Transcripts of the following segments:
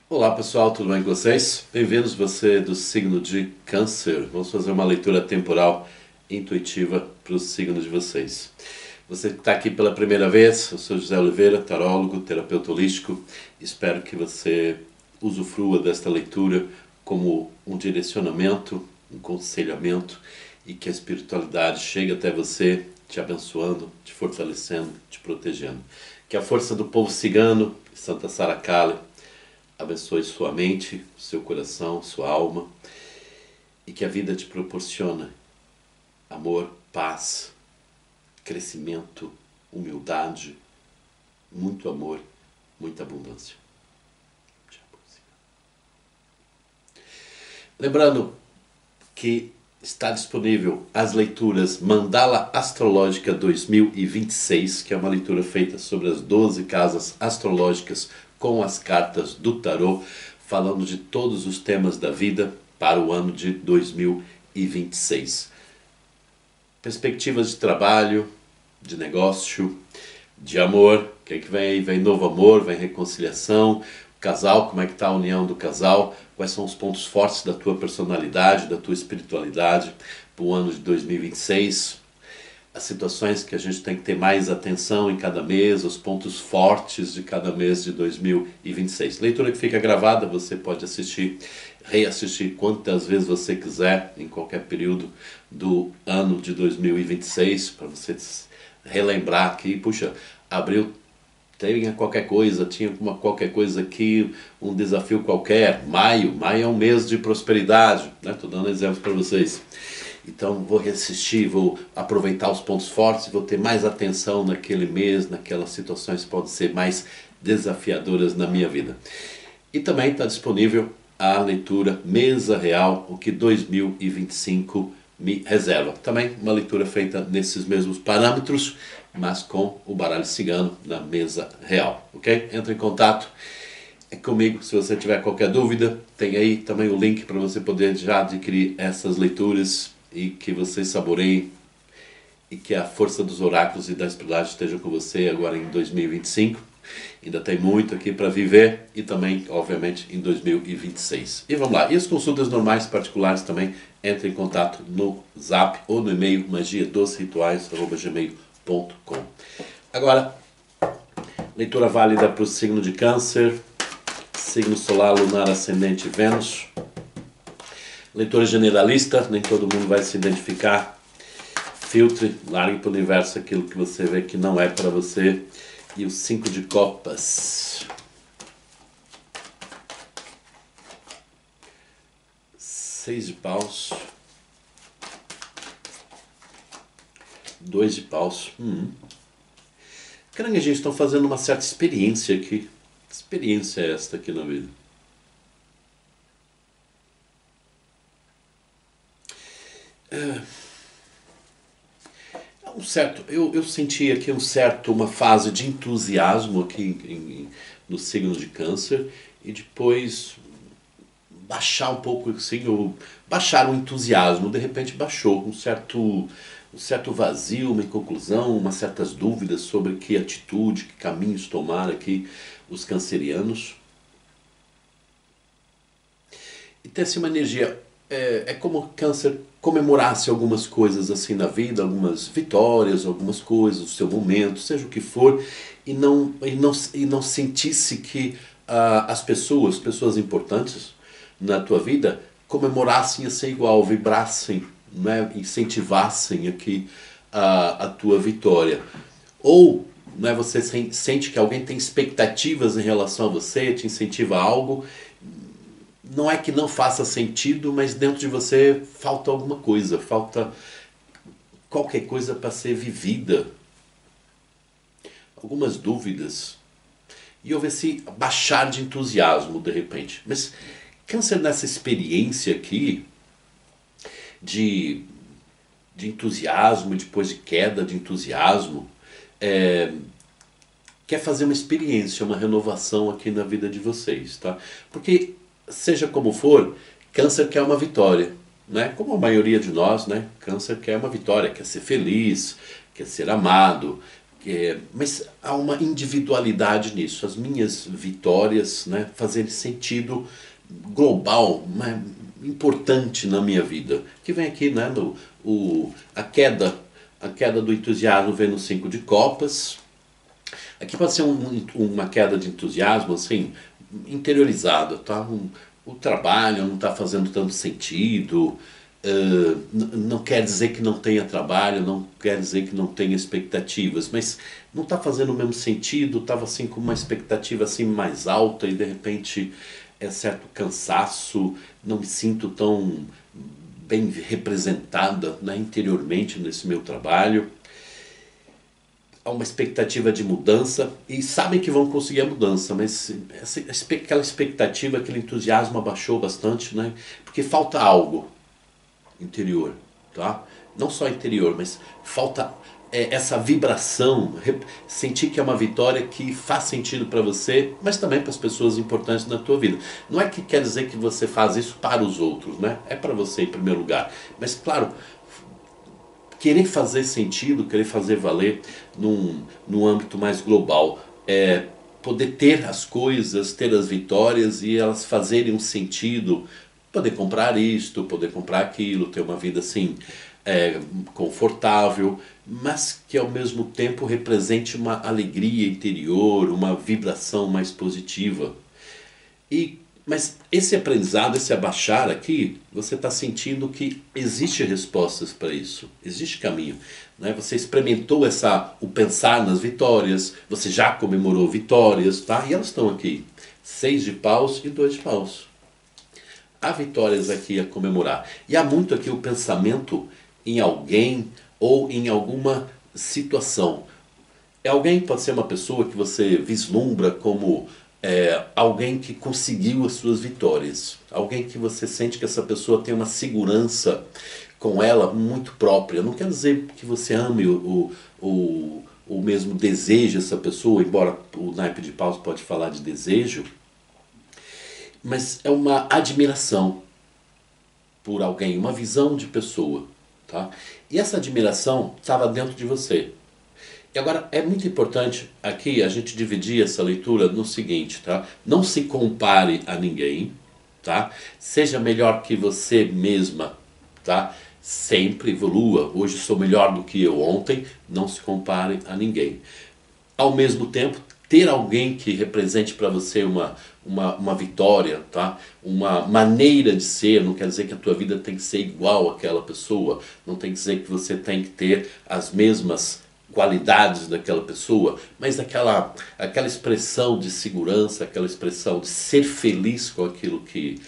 Olá pessoal, tudo bem com vocês? Bem-vindos, você do signo de Câncer. Vamos fazer uma leitura temporal intuitiva para o signo de vocês. Você que está aqui pela primeira vez, eu sou José Oliveira, tarólogo, terapeuta holístico. Espero que você usufrua desta leitura como um direcionamento, um aconselhamento e que a espiritualidade chegue até você, te abençoando, te fortalecendo, te protegendo. Que a força do povo cigano, Santa Sara Kali, abençoe sua mente, seu coração, sua alma e que a vida te proporciona amor, paz, crescimento, humildade, muito amor, muita abundância. Lembrando que está disponível as leituras Mandala Astrológica 2026, que é uma leitura feita sobre as 12 casas astrológicas com as cartas do tarô, falando de todos os temas da vida para o ano de 2026. Perspectivas de trabalho, de negócio, de amor. O que é que vem aí? Vem novo amor, vem reconciliação, casal, como é que está a união do casal, quais são os pontos fortes da tua personalidade, da tua espiritualidade para o ano de 2026, as situações que a gente tem que ter mais atenção em cada mês, os pontos fortes de cada mês de 2026. Leitura que fica gravada, você pode assistir, reassistir quantas vezes você quiser, em qualquer período do ano de 2026, para você relembrar que, puxa, abril tinha qualquer coisa, qualquer coisa aqui, um desafio qualquer. Maio é um mês de prosperidade, né? Estou dando exemplos para vocês. Então vou reassistir, vou aproveitar os pontos fortes, vou ter mais atenção naquele mês, naquelas situações que podem ser mais desafiadoras na minha vida. E também está disponível a leitura Mesa Real, o que 2025 me reserva. Também uma leitura feita nesses mesmos parâmetros, mas com o baralho cigano na mesa real, ok? Entre em contato comigo se você tiver qualquer dúvida. Tem aí também o link para você poder já adquirir essas leituras e que você saboreie e que a força dos oráculos e da espiritualidade esteja com você agora em 2025. Ainda tem muito aqui para viver e também, obviamente, em 2026. E vamos lá. E as consultas normais particulares também, entre em contato no Zap ou no e-mail magiadosrituais@gmail.com. Agora, leitura válida para o signo de Câncer, signo solar, lunar, ascendente, Vênus. Leitura generalista, nem todo mundo vai se identificar. Filtre, largue para o universo aquilo que você vê que não é para você. E o 5 de copas. 6 de paus. 2 de paus. Caranguejinhos estão fazendo uma certa experiência aqui. Que experiência é esta aqui na vida? Eu senti aqui uma fase de entusiasmo aqui no signo de Câncer e depois baixar um pouco assim, baixar o entusiasmo, de repente baixou um certo vazio, uma inconclusão, umas certas dúvidas sobre que atitude, que caminhos tomar aqui os cancerianos. E tem assim uma energia, é como Câncer comemorasse algumas coisas assim na vida, algumas vitórias, algumas coisas, o seu momento, seja o que for, e não sentisse que as pessoas importantes na tua vida comemorassem a ser igual, vibrassem, né, incentivassem aqui a tua vitória. Ou, né, você sente que alguém tem expectativas em relação a você, te incentiva a algo. Não é que não faça sentido, mas dentro de você falta alguma coisa, falta qualquer coisa para ser vivida. Algumas dúvidas. E houve esse baixar de entusiasmo de repente. Mas Câncer nessa experiência aqui de entusiasmo, depois de queda de entusiasmo, quer fazer uma experiência, uma renovação aqui na vida de vocês, tá? Porque seja como for, Câncer quer uma vitória, né? Como a maioria de nós, né? Câncer quer uma vitória, quer ser feliz, quer ser amado, Mas há uma individualidade nisso. As minhas vitórias, né, fazerem sentido global, né, importante na minha vida. Que vem aqui, né, a queda do entusiasmo vem no 5 de copas. Aqui pode ser uma queda de entusiasmo, assim, interiorizada, tá? O trabalho não está fazendo tanto sentido. Não quer dizer que não tenha trabalho, não quer dizer que não tenha expectativas, mas não está fazendo o mesmo sentido. Estava assim com uma expectativa assim mais alta e de repente é certo cansaço, não me sinto tão bem representada, né, interiormente nesse meu trabalho. Há uma expectativa de mudança e sabem que vão conseguir a mudança, mas aquela expectativa, aquele entusiasmo abaixou bastante, né? Porque falta algo interior, tá? Não só interior, mas falta essa vibração, sentir que é uma vitória que faz sentido para você, mas também para as pessoas importantes na tua vida. Não é que quer dizer que você faz isso para os outros, né? É para você em primeiro lugar. Mas claro, querer fazer sentido, querer fazer valer num âmbito mais global. Poder ter as coisas, ter as vitórias e elas fazerem um sentido. Poder comprar isto, poder comprar aquilo, ter uma vida assim confortável, mas que ao mesmo tempo represente uma alegria interior, uma vibração mais positiva. Mas esse aprendizado, esse abaixar aqui, você está sentindo que existe respostas para isso, existe caminho. Né? Você experimentou o pensar nas vitórias, você já comemorou vitórias, tá? E elas estão aqui, 6 de paus e 2 de paus. Há vitórias aqui a comemorar. E há muito aqui o pensamento em alguém ou em alguma situação. Alguém pode ser uma pessoa que você vislumbra como alguém que conseguiu as suas vitórias. Alguém que você sente que essa pessoa tem uma segurança com ela muito própria. Não quer dizer que você ame o mesmo desejo essa pessoa, embora o naipe de paus pode falar de desejo, mas é uma admiração por alguém, uma visão de pessoa. Tá? E essa admiração estava dentro de você. E agora é muito importante aqui a gente dividir essa leitura no seguinte, tá? Não se compare a ninguém, tá? Seja melhor que você mesma, tá? Sempre evolua. Hoje sou melhor do que eu ontem. Não se compare a ninguém. Ao mesmo tempo, ter alguém que represente para você uma vitória, tá? Uma maneira de ser, não quer dizer que a tua vida tem que ser igual àquela pessoa, não tem que dizer que você tem que ter as mesmas qualidades daquela pessoa, mas aquela expressão de segurança, aquela expressão de ser feliz com aquilo que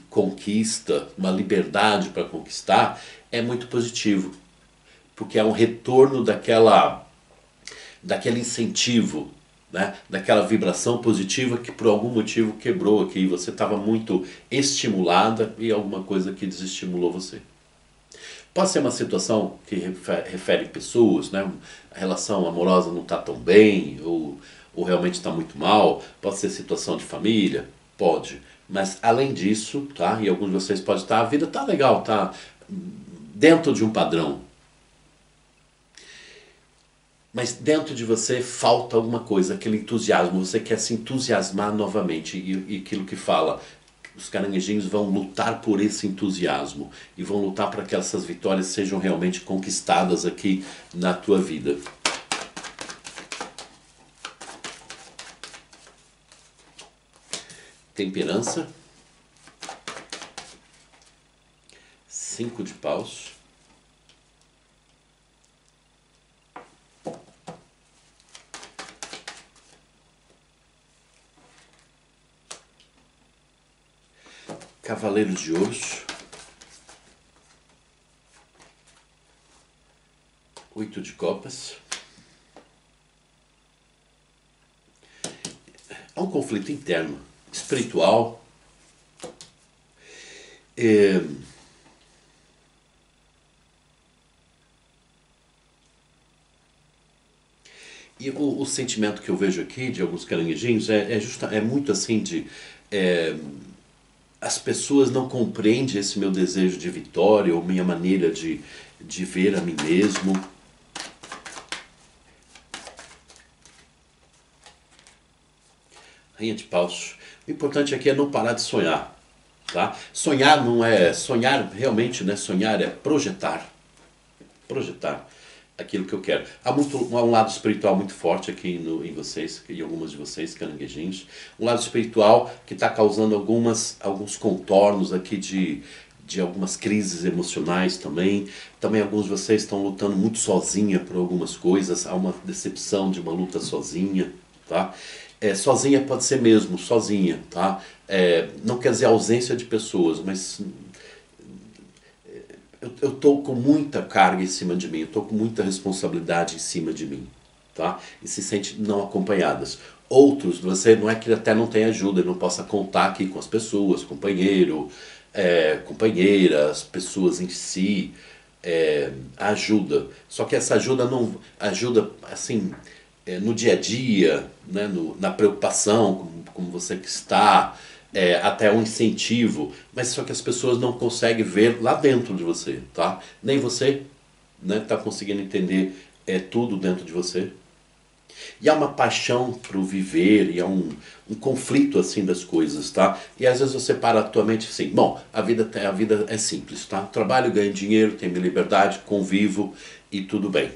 conquista, uma liberdade para conquistar, é muito positivo, porque é um retorno daquele incentivo, né? Daquela vibração positiva que por algum motivo quebrou aqui, você estava muito estimulada e alguma coisa que desestimulou você. Pode ser uma situação que refere pessoas, né? A relação amorosa não está tão bem, ou realmente está muito mal. Pode ser situação de família, pode. Mas além disso, tá? E alguns de vocês podem estar, a vida está legal, está dentro de um padrão. Mas dentro de você falta alguma coisa, aquele entusiasmo, você quer se entusiasmar novamente. E aquilo que fala, os caranguejinhos vão lutar por esse entusiasmo e vão lutar para que essas vitórias sejam realmente conquistadas aqui na tua vida. Temperança. 5 de paus. Cavaleiros de Ouros. 8 de copas. Há um conflito interno, espiritual. E o sentimento que eu vejo aqui de alguns caranguejinhos é muito assim de... as pessoas não compreendem esse meu desejo de vitória ou minha maneira de ver a mim mesmo. Rainha de Paus. O importante aqui é não parar de sonhar. Tá? Sonhar não é... Sonhar realmente, né? Sonhar é projetar. Projetar aquilo que eu quero. Há um lado espiritual muito forte aqui em vocês, em algumas de vocês, caranguejinhos. Um lado espiritual que está causando alguns contornos aqui de algumas crises emocionais também. Também alguns de vocês estão lutando muito sozinha por algumas coisas. Há uma decepção de uma luta sozinha. Tá? Sozinha pode ser mesmo, sozinha. Tá? Não quer dizer ausência de pessoas, mas... eu estou com muita carga em cima de mim, eu estou com muita responsabilidade em cima de mim, tá? E se sente não acompanhadas. Outros, você não é que até não tem ajuda, não possa contar aqui com as pessoas, companheiro, companheiras, pessoas em si, ajuda. Só que essa ajuda não ajuda assim no dia a dia, né? Na preocupação, como você que está. Até um incentivo, mas só que as pessoas não conseguem ver lá dentro de você, tá? Nem você, né, tá conseguindo entender tudo dentro de você. E há uma paixão pro viver, e há um conflito assim das coisas, tá? E às vezes você para a tua mente assim, bom, a vida é simples, tá? Trabalho, ganho dinheiro, tenho minha liberdade, convivo e tudo bem.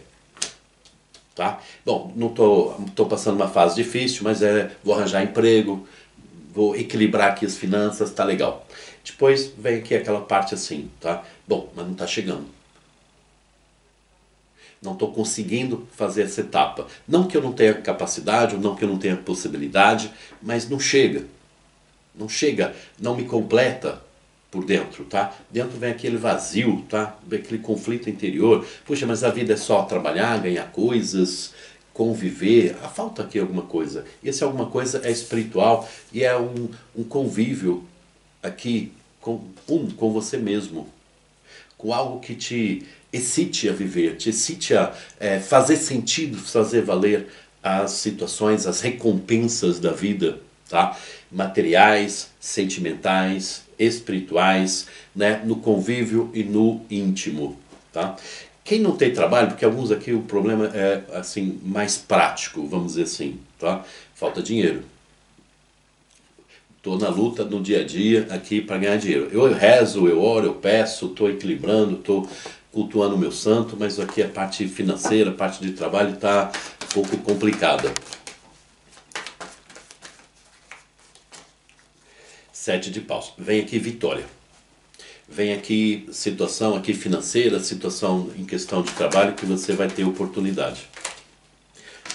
Tá? Bom, não tô passando uma fase difícil, mas vou arranjar emprego, vou equilibrar aqui as finanças, tá legal. Depois vem aqui aquela parte assim, tá? Bom, mas não tá chegando. Não estou conseguindo fazer essa etapa. Não que eu não tenha capacidade, ou não que eu não tenha possibilidade, mas não chega. Não chega, não me completa por dentro, tá? Dentro vem aquele vazio, tá? Vem aquele conflito interior. Puxa, mas a vida é só trabalhar, ganhar coisas, conviver. Falta aqui alguma coisa. E esse alguma coisa é espiritual e é um convívio aqui com você mesmo. Com algo que te excite a viver, te excite a fazer sentido, fazer valer as situações, as recompensas da vida, tá? Materiais, sentimentais, espirituais, né? No convívio e no íntimo, tá? Quem não tem trabalho, porque alguns aqui o problema é assim mais prático, vamos dizer assim, tá? Falta dinheiro. Estou na luta no dia a dia aqui para ganhar dinheiro. Eu rezo, eu oro, eu peço, estou equilibrando, estou cultuando o meu santo, mas aqui a parte financeira, a parte de trabalho está um pouco complicada. 7 de paus. Vem aqui vitória. Vem aqui situação aqui financeira, situação em questão de trabalho que você vai ter oportunidade.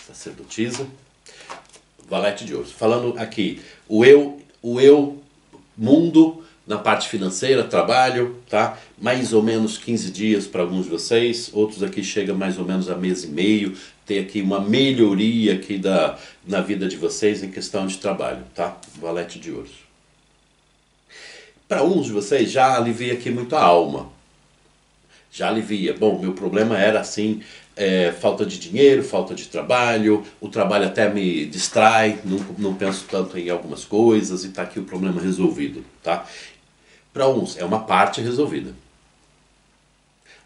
Sacerdotisa. Valete de ouros. Falando aqui, o eu, mundo, na parte financeira, trabalho, tá? Mais ou menos 15 dias para alguns de vocês, outros aqui chega mais ou menos a mês e meio, tem aqui uma melhoria aqui na vida de vocês em questão de trabalho, tá? Valete de ouros. Para uns de vocês já alivia aqui muito a alma. Já alivia. Bom, meu problema era assim, falta de dinheiro, falta de trabalho, o trabalho até me distrai, não penso tanto em algumas coisas e está aqui o problema resolvido, tá? Para uns é uma parte resolvida.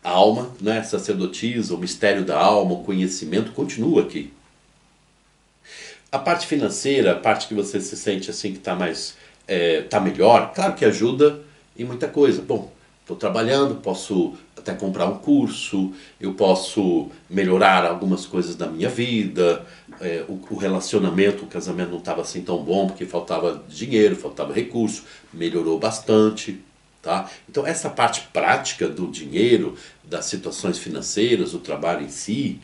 A alma, né, sacerdotisa, o mistério da alma, o conhecimento continua aqui. A parte financeira, a parte que você se sente assim que está mais, tá melhor, claro que ajuda em muita coisa. Bom, estou trabalhando, posso até comprar um curso, eu posso melhorar algumas coisas da minha vida, o relacionamento, o casamento não estava assim tão bom porque faltava dinheiro, faltava recurso, melhorou bastante, tá? Então essa parte prática do dinheiro, das situações financeiras, o trabalho em si,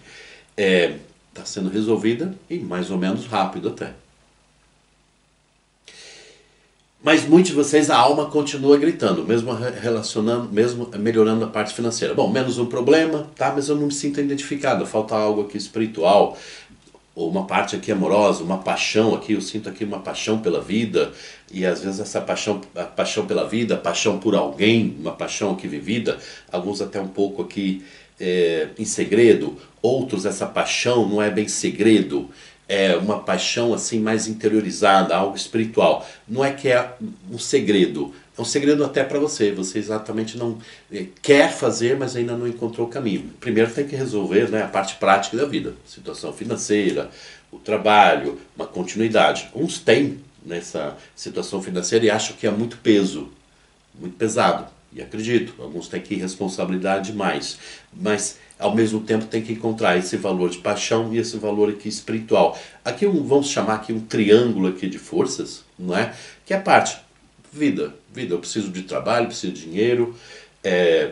está sendo resolvida e mais ou menos rápido até. Mas muitos de vocês, a alma continua gritando, mesmo relacionando, mesmo melhorando a parte financeira. Bom, menos um problema, tá? Mas eu não me sinto identificado, falta algo aqui espiritual, ou uma parte aqui amorosa, uma paixão aqui, eu sinto aqui uma paixão pela vida, e às vezes essa paixão, a paixão pela vida, a paixão por alguém, uma paixão aqui vivida, alguns até um pouco aqui em segredo, outros essa paixão não é bem segredo, é uma paixão assim mais interiorizada, algo espiritual. Não é que é um segredo, é um segredo até para você. Você exatamente não quer fazer, mas ainda não encontrou o caminho. Primeiro tem que resolver, né, a parte prática da vida, situação financeira, o trabalho, uma continuidade. Uns têm nessa situação financeira e acham que é muito peso, muito pesado. E acredito, alguns têm que responsabilidade demais, mas ao mesmo tempo tem que encontrar esse valor de paixão e esse valor aqui espiritual. Aqui vamos chamar aqui um triângulo aqui de forças, não é? Que é a parte vida, eu preciso de trabalho, preciso de dinheiro,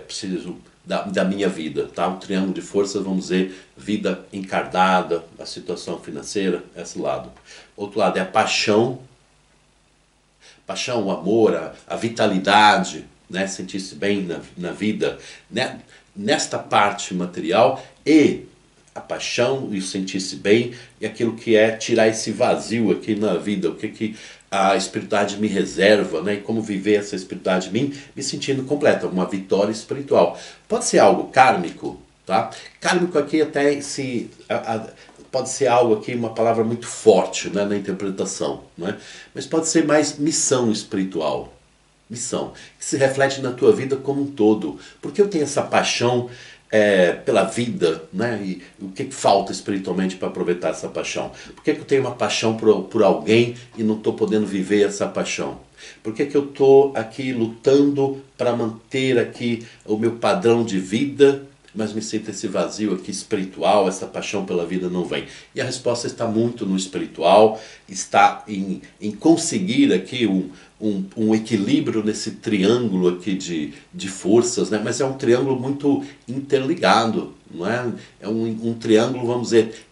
preciso da minha vida, tá? Um triângulo de forças, vamos dizer, vida encarnada, a situação financeira, esse lado. Outro lado é a paixão, o amor, a vitalidade, né? Sentir-se bem na vida, né? Nesta parte material e a paixão e o sentir-se bem e aquilo que é tirar esse vazio aqui na vida, o que a espiritualidade me reserva, né? E como viver essa espiritualidade em mim, me sentindo completa, uma vitória espiritual. Pode ser algo kármico, tá? Kármico aqui até pode ser algo aqui, uma palavra muito forte, né, na interpretação, né? Mas pode ser mais missão espiritual. Missão, que se reflete na tua vida como um todo. Porque eu tenho essa paixão pela vida, né? E o que falta espiritualmente para aproveitar essa paixão? Por que eu tenho uma paixão por alguém e não estou podendo viver essa paixão? Por que eu estou aqui lutando para manter aqui o meu padrão de vida, mas me sinto esse vazio aqui espiritual, essa paixão pela vida não vem? E a resposta está muito no espiritual, está em conseguir aqui um equilíbrio nesse triângulo aqui de forças, né? Mas é um triângulo muito interligado, não é? É um triângulo, vamos dizer,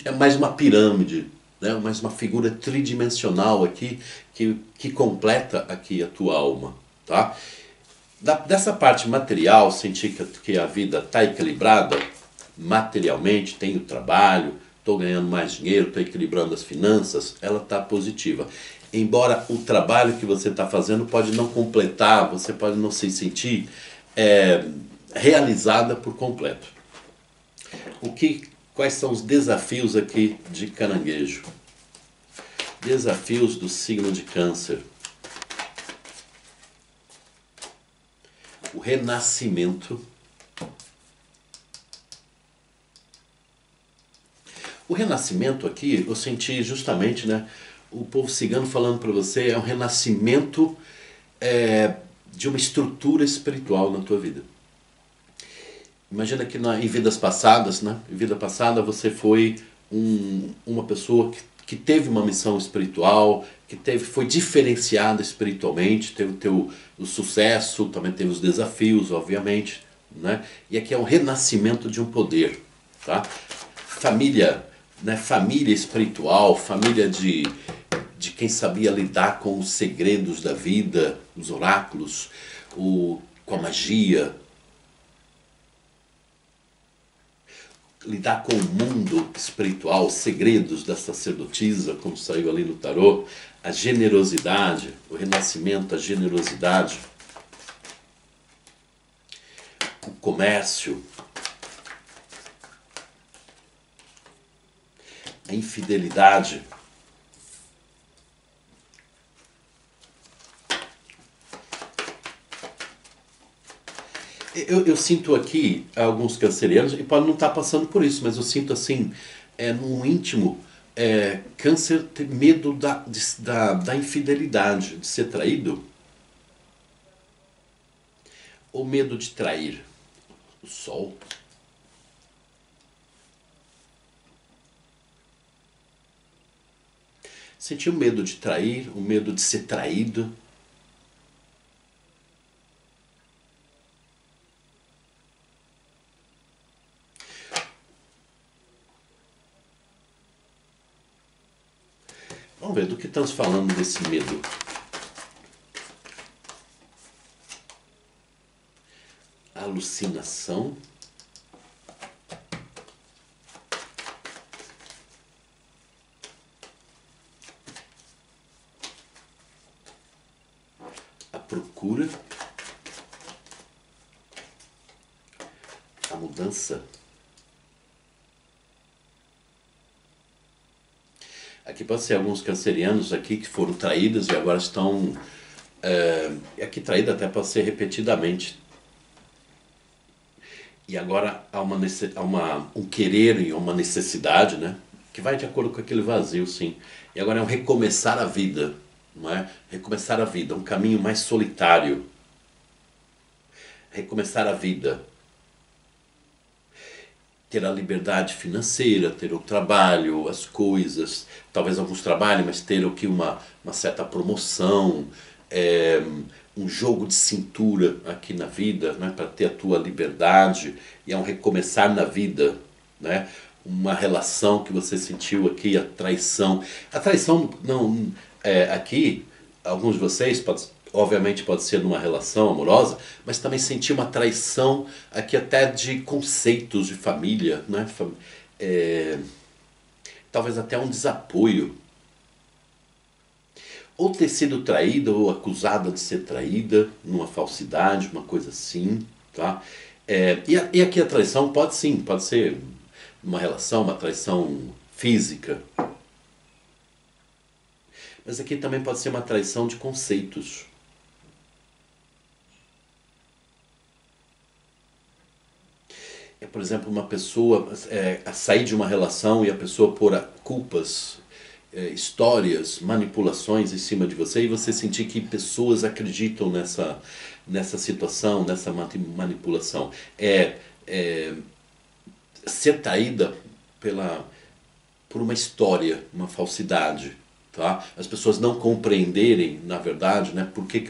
é mais uma pirâmide, né? Mais uma figura tridimensional aqui que completa aqui a tua alma, tá? Dessa parte material, sentir que a vida está equilibrada materialmente, tenho trabalho, estou ganhando mais dinheiro, estou equilibrando as finanças, ela está positiva. Embora o trabalho que você está fazendo pode não completar, você pode não se sentir realizada por completo. Quais são os desafios aqui de Caranguejo? Desafios do signo de Câncer. O renascimento. O renascimento aqui, eu senti justamente, né, o povo cigano falando para você, é um renascimento de uma estrutura espiritual na tua vida. Imagina que em vidas passadas, né, em vida passada você foi uma pessoa que teve uma missão espiritual, foi diferenciada espiritualmente, teve o sucesso, também teve os desafios, obviamente, né? E aqui é o renascimento de um poder, tá? Família, né? Família espiritual, família de quem sabia lidar com os segredos da vida, os oráculos, com a magia, lidar com o mundo espiritual, os segredos da sacerdotisa, como saiu ali no tarô, a generosidade, o renascimento, a generosidade, o comércio, a infidelidade, eu sinto aqui alguns cancerianos, e pode não estar passando por isso, mas eu sinto assim, no íntimo, Câncer ter medo da infidelidade, de ser traído, ou medo de trair. O Sol. Sentir o medo de trair, o medo de ser traído. Vamos ver do que estamos falando desse medo. Alucinação. A procura. A mudança. Aqui pode ser alguns cancerianos aqui que foram traídos e agora estão... aqui traída até pode ser repetidamente. E agora há um querer e uma necessidade, né? Que vai de acordo com aquele vazio, sim. E agora é um recomeçar a vida. não é? Recomeçar a vida, um caminho mais solitário. Recomeçar a vida. Ter a liberdade financeira, ter o trabalho, as coisas, talvez alguns trabalhem, mas ter o que uma certa promoção, um jogo de cintura aqui na vida, né, para ter a tua liberdade, e é um recomeçar na vida, né? Uma relação que você sentiu aqui, a traição. A traição não aqui, alguns de vocês obviamente pode ser numa relação amorosa, mas também sentir uma traição aqui até de conceitos de família, né? Talvez até um desapoio. Ou ter sido traída ou acusada de ser traída, numa falsidade, uma coisa assim, tá? E aqui a traição pode sim, pode ser uma relação, uma traição física. Mas aqui também pode ser uma traição de conceitos. Por exemplo, uma pessoa sair de uma relação e a pessoa pôr culpas, histórias, manipulações em cima de você, e você sentir que pessoas acreditam nessa situação, nessa manipulação. Ser traída por uma história, uma falsidade. Tá? As pessoas não compreenderem, na verdade, né, por que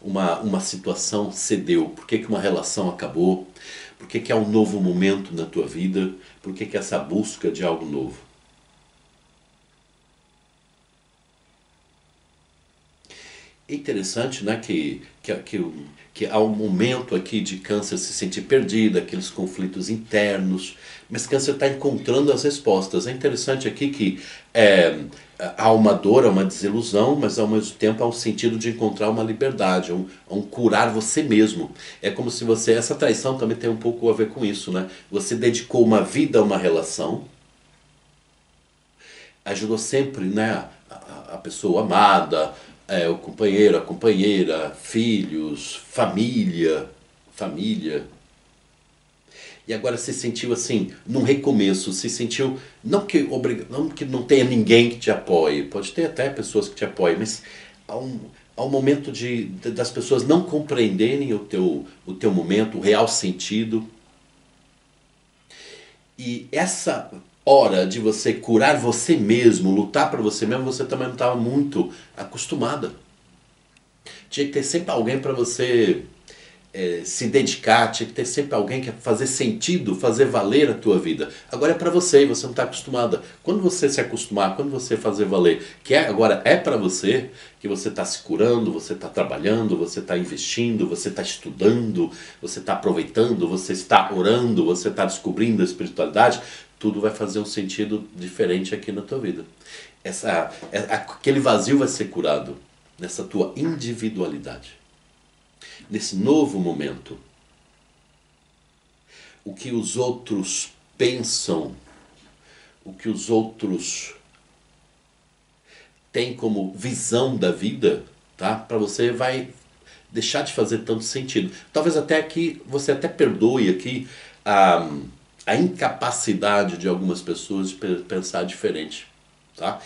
uma situação cedeu, por que uma relação acabou, por que há um novo momento na tua vida, por que essa busca de algo novo. É interessante, né, que há um momento aqui de Câncer se sentir perdido, aqueles conflitos internos, mas Câncer está encontrando as respostas. É interessante aqui que há uma dor, há uma desilusão, mas ao mesmo tempo há um sentido de encontrar uma liberdade, um curar você mesmo. É como se essa traição também tem um pouco a ver com isso, né? Você dedicou uma vida a uma relação, ajudou sempre, né, a pessoa amada, o companheiro, a companheira, filhos, família. E agora se sentiu assim, num recomeço, se sentiu, não que não tenha ninguém que te apoie, pode ter até pessoas que te apoiem, mas há um momento das pessoas não compreenderem o teu momento, o real sentido. E essa hora de você curar você mesmo, lutar para você mesmo, você também não estava muito acostumada. Tinha que ter sempre alguém para você se dedicar, tinha que ter sempre alguém que fazer sentido, fazer valer a tua vida. Agora é para você e você não está acostumada. Quando você se acostumar, quando você fazer valer, agora é para você, que você está se curando, você está trabalhando, você está investindo, você está estudando, você está aproveitando, você está orando, você está descobrindo a espiritualidade, tudo vai fazer um sentido diferente aqui na tua vida. Aquele vazio vai ser curado nessa tua individualidade. Nesse novo momento, o que os outros pensam, o que os outros têm como visão da vida, tá? Para você vai deixar de fazer tanto sentido. Talvez até que você até perdoe aqui a incapacidade de algumas pessoas de pensar diferente, tá?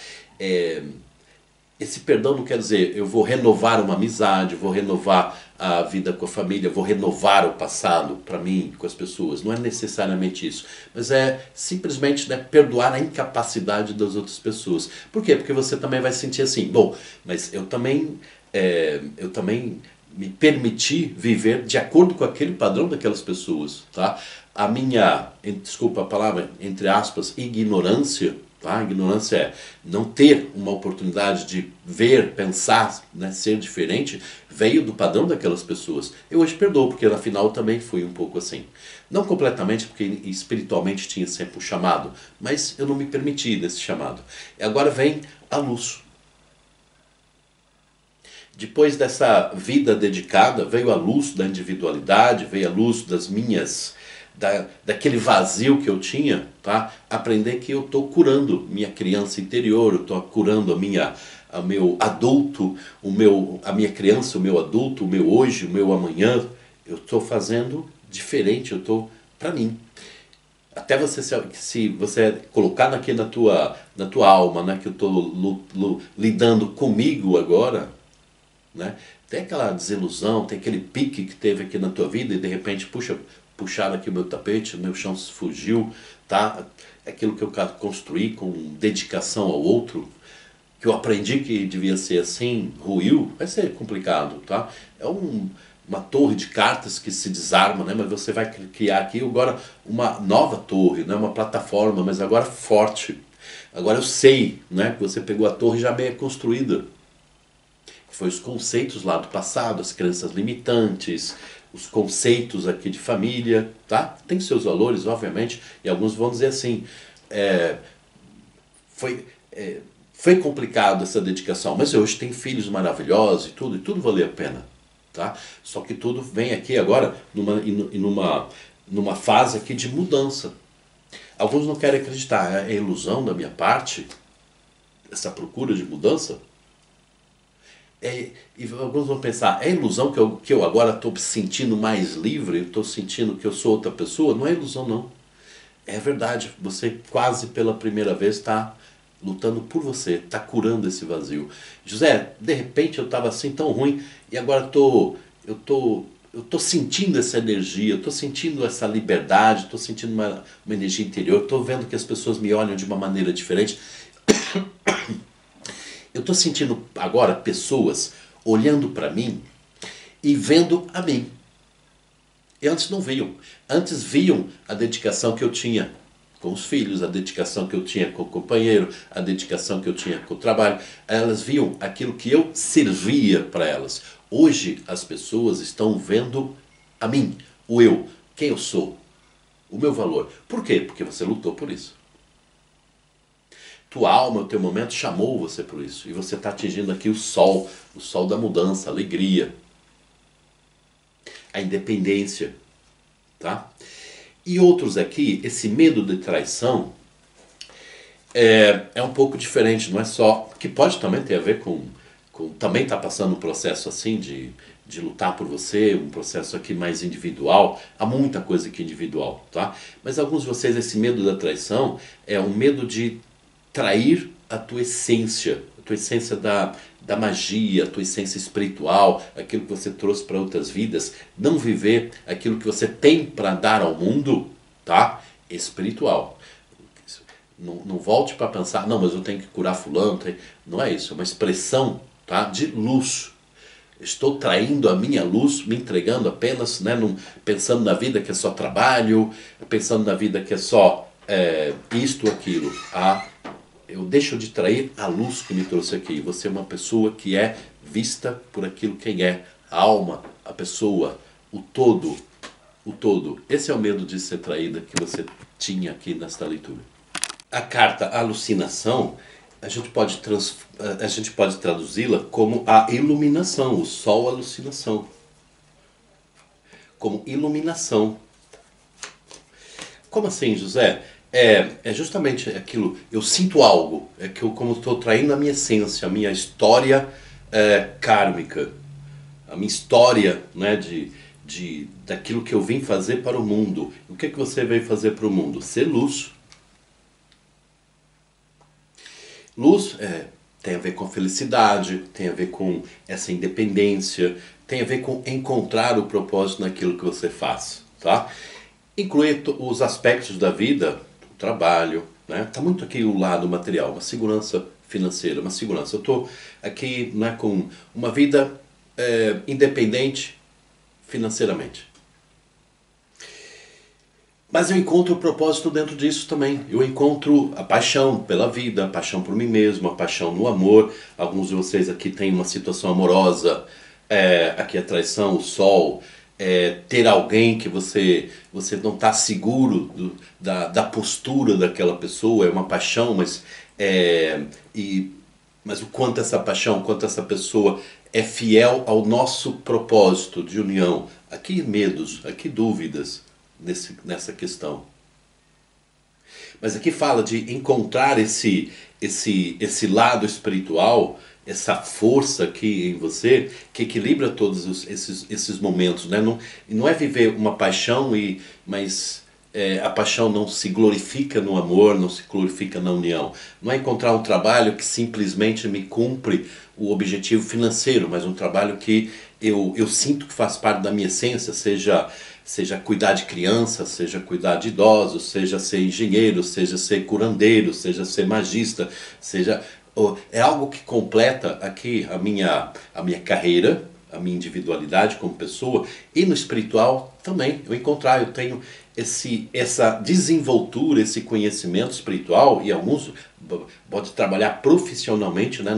Esse perdão não quer dizer eu vou renovar uma amizade, vou renovar a vida com a família, vou renovar o passado para mim, com as pessoas. Não é necessariamente isso. Mas é simplesmente, né, perdoar a incapacidade das outras pessoas. Por quê? Porque você também vai sentir assim, bom, mas eu também me permiti viver de acordo com aquele padrão daquelas pessoas. Tá? A minha, desculpa a palavra, entre aspas, ignorância. Tá? Ignorância é não ter uma oportunidade de ver, pensar, né, ser diferente, veio do padrão daquelas pessoas. Eu hoje perdoo, porque afinal eu também fui um pouco assim. Não completamente, porque espiritualmente tinha sempre o chamado, mas eu não me permiti nesse chamado. E agora vem a luz. Depois dessa vida dedicada, veio a luz da individualidade, veio a luz das minhas... daquele vazio que eu tinha, tá? Aprender que eu estou curando minha criança interior, eu estou curando o meu adulto, a minha criança, o meu adulto, o meu hoje, o meu amanhã. Eu estou fazendo diferente, eu estou para mim. até você se você colocar aqui na tua alma, né, que eu estou lidando comigo agora, né, tem aquela desilusão, tem aquele pique que teve aqui na tua vida e de repente puxaram aqui o meu tapete, o meu chão se fugiu, tá? Aquilo que eu construí com dedicação ao outro, que eu aprendi que devia ser assim, ruiu, vai ser complicado, tá? É uma torre de cartas que se desarma, né? Mas você vai criar aqui agora uma nova torre, né? Uma plataforma, mas agora forte. Agora eu sei, né, que você pegou a torre já bem construída. Foi os conceitos lá do passado, as crenças limitantes, os conceitos aqui de família, tá? Tem seus valores, obviamente, e alguns vão dizer assim, foi, foi complicado essa dedicação, mas hoje tem filhos maravilhosos e tudo valeu a pena, tá? Só que tudo vem aqui agora numa fase aqui de mudança. Alguns não querem acreditar, é ilusão da minha parte, essa procura de mudança. E alguns vão pensar, é ilusão que eu agora estou me sentindo mais livre, estou sentindo que eu sou outra pessoa? Não é ilusão, não. É verdade, você quase pela primeira vez está lutando por você, está curando esse vazio. José, de repente eu estava assim tão ruim e agora eu tô sentindo essa energia, estou sentindo essa liberdade, estou sentindo uma energia interior, estou vendo que as pessoas me olham de uma maneira diferente. Eu estou sentindo agora pessoas olhando para mim e vendo a mim. E antes não viam. Antes viam a dedicação que eu tinha com os filhos, a dedicação que eu tinha com o companheiro, a dedicação que eu tinha com o trabalho. Elas viam aquilo que eu servia para elas. Hoje as pessoas estão vendo a mim, o eu, quem eu sou, o meu valor. Por quê? Porque você lutou por isso. Tua alma, o teu momento chamou você por isso. E você está atingindo aqui o sol da mudança, a alegria, a independência. Tá? E outros aqui, esse medo de traição é um pouco diferente, não é só... Que pode também ter a ver com também está passando um processo assim de lutar por você, um processo aqui mais individual. Há muita coisa aqui individual, tá? Mas alguns de vocês, esse medo da traição é um medo de trair a tua essência da magia, a tua essência espiritual, aquilo que você trouxe para outras vidas, não viver aquilo que você tem para dar ao mundo, tá? Espiritual. Não volte para pensar, não, mas eu tenho que curar fulano, não é isso, é uma expressão, tá, de luz. Estou traindo a minha luz, me entregando apenas, né, pensando na vida que é só trabalho, pensando na vida que é só isto ou aquilo. Eu deixo de trair a luz que me trouxe aqui. Você é uma pessoa que é vista por aquilo quem é. A alma, a pessoa, o todo. O todo. Esse é o medo de ser traída que você tinha aqui nesta leitura. A carta alucinação, a gente pode traduzi-la como a iluminação, o sol alucinação. Como iluminação. Como assim, José? É justamente aquilo, eu sinto algo, é que eu como estou traindo a minha essência, a minha história kármica, a minha história, né, daquilo que eu vim fazer para o mundo. O que você veio fazer para o mundo? Ser luz. Luz tem a ver com felicidade, tem a ver com essa independência, tem a ver com encontrar o propósito naquilo que você faz, tá? Inclui os aspectos da vida, trabalho, né? Tá muito aqui o lado material, uma segurança financeira, uma segurança. Eu estou aqui, né, com uma vida independente financeiramente. Mas eu encontro o propósito dentro disso também. Eu encontro a paixão pela vida, a paixão por mim mesmo, a paixão no amor. Alguns de vocês aqui têm uma situação amorosa, aqui a traição, o sol... ter alguém que você não está seguro da postura daquela pessoa, é uma paixão, mas o quanto essa paixão, o quanto essa pessoa é fiel ao nosso propósito de união. Aqui medos, aqui dúvidas nessa questão. Mas aqui fala de encontrar esse lado espiritual, essa força aqui em você, que equilibra todos esses momentos, né? Não é viver uma paixão, mas a paixão não se glorifica no amor, não se glorifica na união. Não é encontrar um trabalho que simplesmente me cumpre o objetivo financeiro, mas um trabalho que eu sinto que faz parte da minha essência, seja cuidar de crianças, seja cuidar de idosos, seja ser engenheiro, seja ser curandeiro, seja ser magista, seja... É algo que completa aqui a minha carreira, a minha individualidade como pessoa, e no espiritual também. Eu tenho essa desenvoltura, esse conhecimento espiritual, e alguns pode trabalhar profissionalmente, né,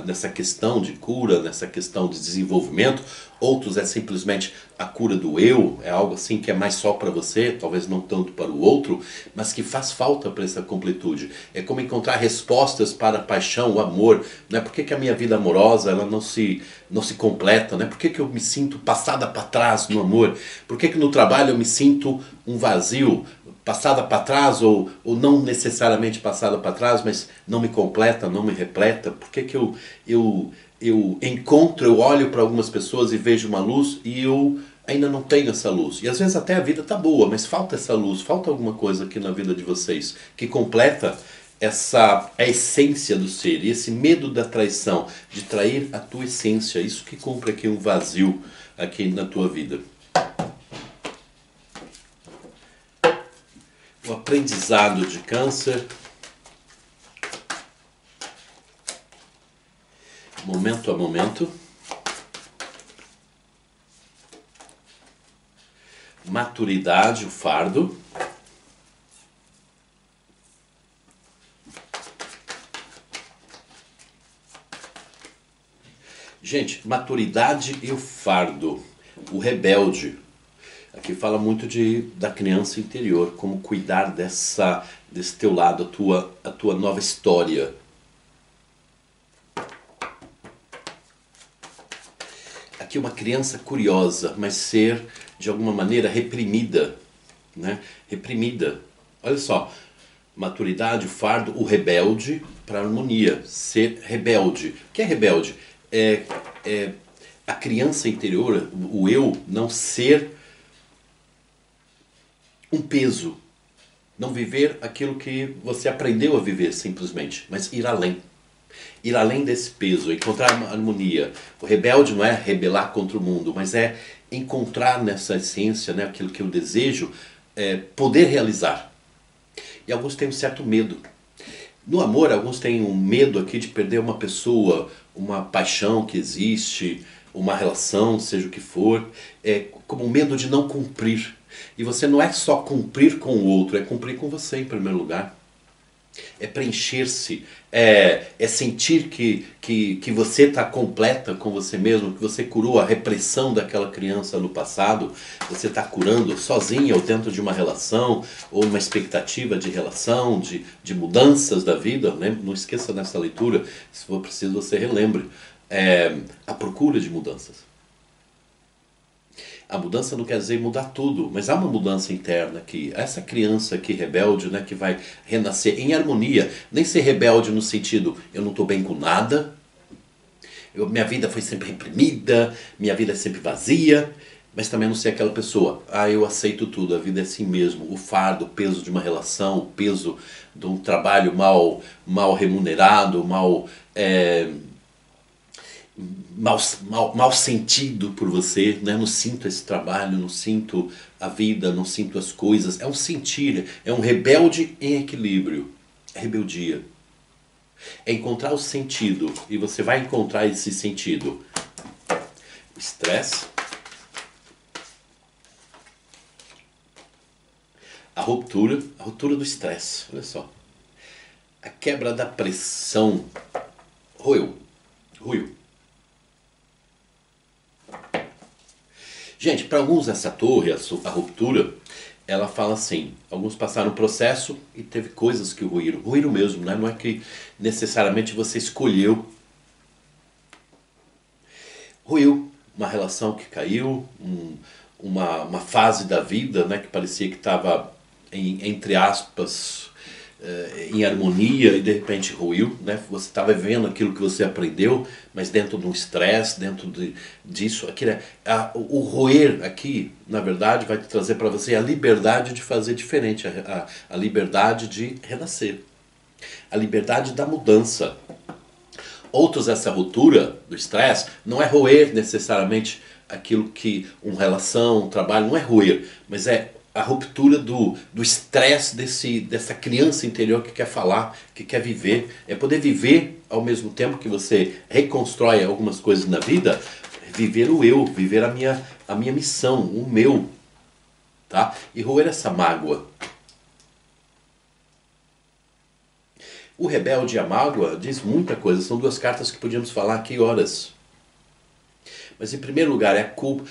nessa questão de cura, nessa questão de desenvolvimento. Outros é simplesmente a cura do eu, é algo assim que é mais só para você, talvez não tanto para o outro, mas que faz falta para essa completude. É como encontrar respostas para a paixão, o amor, né? Por que a minha vida amorosa ela não se completa, né? Por que eu me sinto passada para trás no amor? Por que no trabalho eu me sinto um vazio, passada para trás, ou não necessariamente passada para trás, mas não me completa, não me repleta? Por que eu encontro, eu olho para algumas pessoas e vejo uma luz e eu ainda não tenho essa luz? E às vezes até a vida tá boa, mas falta essa luz, falta alguma coisa aqui na vida de vocês que completa a essência do ser. E esse medo da traição, de trair a tua essência, isso que cumpre aqui um vazio aqui na tua vida. O aprendizado de Câncer. Momento a momento. Maturidade, o fardo. Gente, maturidade e o fardo. O rebelde. Aqui fala muito da criança interior, como cuidar desse teu lado, a tua nova história. Aqui uma criança curiosa, mas ser de alguma maneira reprimida, né? Reprimida. Olha só, maturidade, o fardo, o rebelde para a harmonia, ser rebelde. O que é rebelde? É a criança interior, o eu, não ser um peso, não viver aquilo que você aprendeu a viver simplesmente, mas ir além. Ir além desse peso, encontrar uma harmonia. O rebelde não é rebelar contra o mundo, mas é encontrar nessa essência, né, aquilo que eu desejo, poder realizar. E alguns têm um certo medo. No amor, alguns têm um medo aqui de perder uma pessoa, uma paixão que existe, uma relação, seja o que for, como um medo de não cumprir. E você não é só cumprir com o outro, é cumprir com você em primeiro lugar. É preencher-se, é sentir que você está completa com você mesmo, que você curou a repressão daquela criança no passado, você está curando sozinha ou dentro de uma relação, ou uma expectativa de relação, de mudanças da vida, né? Não esqueça dessa leitura, se for preciso você relembre, a procura de mudanças. A mudança não quer dizer mudar tudo, mas há uma mudança interna aqui. Essa criança aqui rebelde, né, que vai renascer em harmonia, nem ser rebelde no sentido, eu não estou bem com nada, minha vida foi sempre reprimida, minha vida é sempre vazia, mas também não ser aquela pessoa, eu aceito tudo, a vida é assim mesmo, o fardo, o peso de uma relação, o peso de um trabalho mal remunerado, mal sentido por você, né? Não sinto esse trabalho, não sinto a vida, não sinto as coisas. É um sentir, é um rebelde em equilíbrio. É rebeldia. É encontrar o sentido, e você vai encontrar esse sentido. Estresse. A ruptura do estresse, olha só. A quebra da pressão. Ruiu. Gente, para alguns essa torre, a ruptura, ela fala assim, alguns passaram um processo e teve coisas que ruíram mesmo, né? Não é que necessariamente você escolheu. Ruiu, uma relação que caiu, uma fase da vida, né, que parecia que estava, entre aspas, em harmonia e de repente ruiu, né? Você estava vivendo aquilo que você aprendeu, mas dentro de um estresse, dentro disso, o roer aqui, na verdade, vai te trazer para você a liberdade de fazer diferente, a liberdade de renascer, a liberdade da mudança. Outros, essa ruptura do estresse não é roer necessariamente aquilo que uma relação, um trabalho, não é roer, mas é a ruptura do estresse dessa criança interior que quer falar, que quer viver. É poder viver ao mesmo tempo que você reconstrói algumas coisas na vida, viver o eu, viver a minha missão, o meu. Tá? E roer essa mágoa. O rebelde e a mágoa diz muita coisa, são duas cartas que podíamos falar aqui horas. Mas em primeiro lugar é a culpa,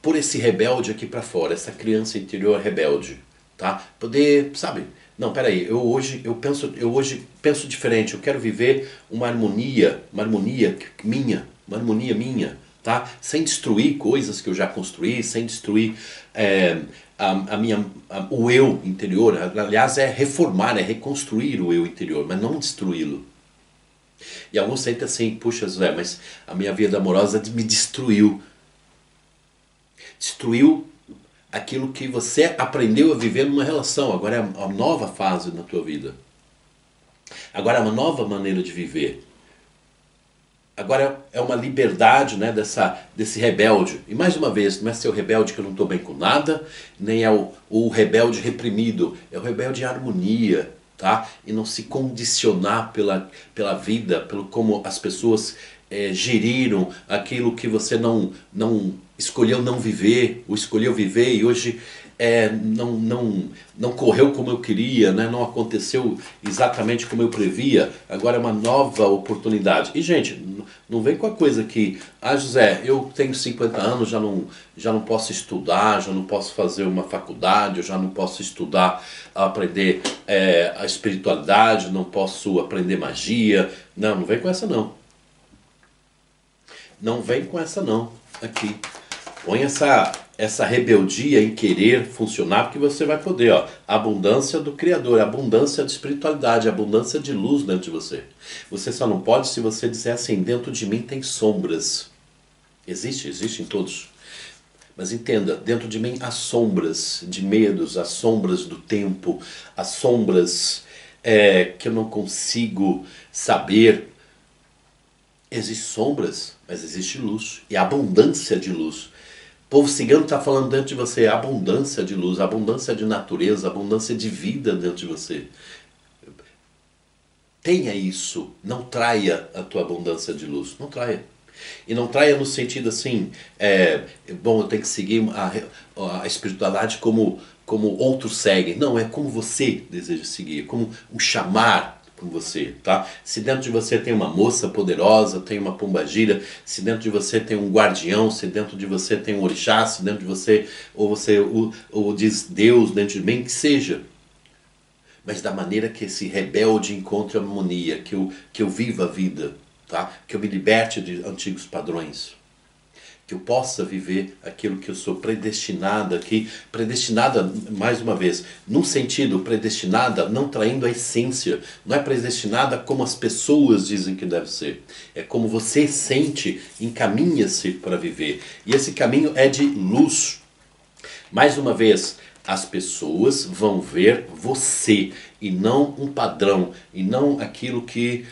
por esse rebelde aqui para fora, essa criança interior rebelde, tá? Poder, sabe? Não, peraí, eu hoje penso diferente, eu quero viver uma harmonia minha, tá? Sem destruir coisas que eu já construí, sem destruir o eu interior. Aliás, é reformar, é reconstruir o eu interior, mas não destruí-lo. E alguns sentem assim, puxa Zé, mas a minha vida amorosa me destruiu. Destruiu aquilo que você aprendeu a viver numa relação. Agora é uma nova fase na tua vida. Agora é uma nova maneira de viver. Agora é uma liberdade, né, desse rebelde. E mais uma vez, não é ser o rebelde que eu não estou bem com nada, nem é o rebelde reprimido. É o rebelde em harmonia, tá? E não se condicionar pela vida, pelo como as pessoas geriram aquilo que você não escolheu não viver, ou escolheu viver e hoje não correu como eu queria, né? Não aconteceu exatamente como eu previa. Agora é uma nova oportunidade. E gente, não vem com a coisa que, José, eu tenho 50 anos, já não posso estudar, já não posso fazer uma faculdade, eu já não posso estudar, aprender a espiritualidade, não posso aprender magia. Não vem com essa não. Não vem com essa não, aqui. Põe essa rebeldia em querer funcionar, porque você vai poder, ó, a abundância do Criador, a abundância de espiritualidade, a abundância de luz dentro de você. Você só não pode se você disser assim, dentro de mim tem sombras. Existe em todos. Mas entenda, dentro de mim há sombras de medos, há sombras do tempo, há sombras que eu não consigo saber. Existem sombras, mas existe luz. E abundância de luz. O povo cigano está falando dentro de você abundância de luz, abundância de natureza, abundância de vida dentro de você. Tenha isso. Não traia a tua abundância de luz. Não traia. E não traia no sentido assim, bom, eu tenho que seguir a espiritualidade como outros seguem. Não, é como você deseja seguir, como um chamar com você, tá? Se dentro de você tem uma moça poderosa, tem uma pombagira, se dentro de você tem um guardião, se dentro de você tem um orixá, se dentro de você, ou diz Deus dentro de mim, que seja. Mas da maneira que esse rebelde encontre harmonia, que eu viva a vida, tá? Que eu me liberte de antigos padrões. Que eu possa viver aquilo que eu sou predestinada aqui. Predestinada, mais uma vez, num sentido predestinada, não traindo a essência. Não é predestinada como as pessoas dizem que deve ser. É como você sente, encaminha-se para viver. E esse caminho é de luz. Mais uma vez, as pessoas vão ver você e não um padrão, e não aquilo que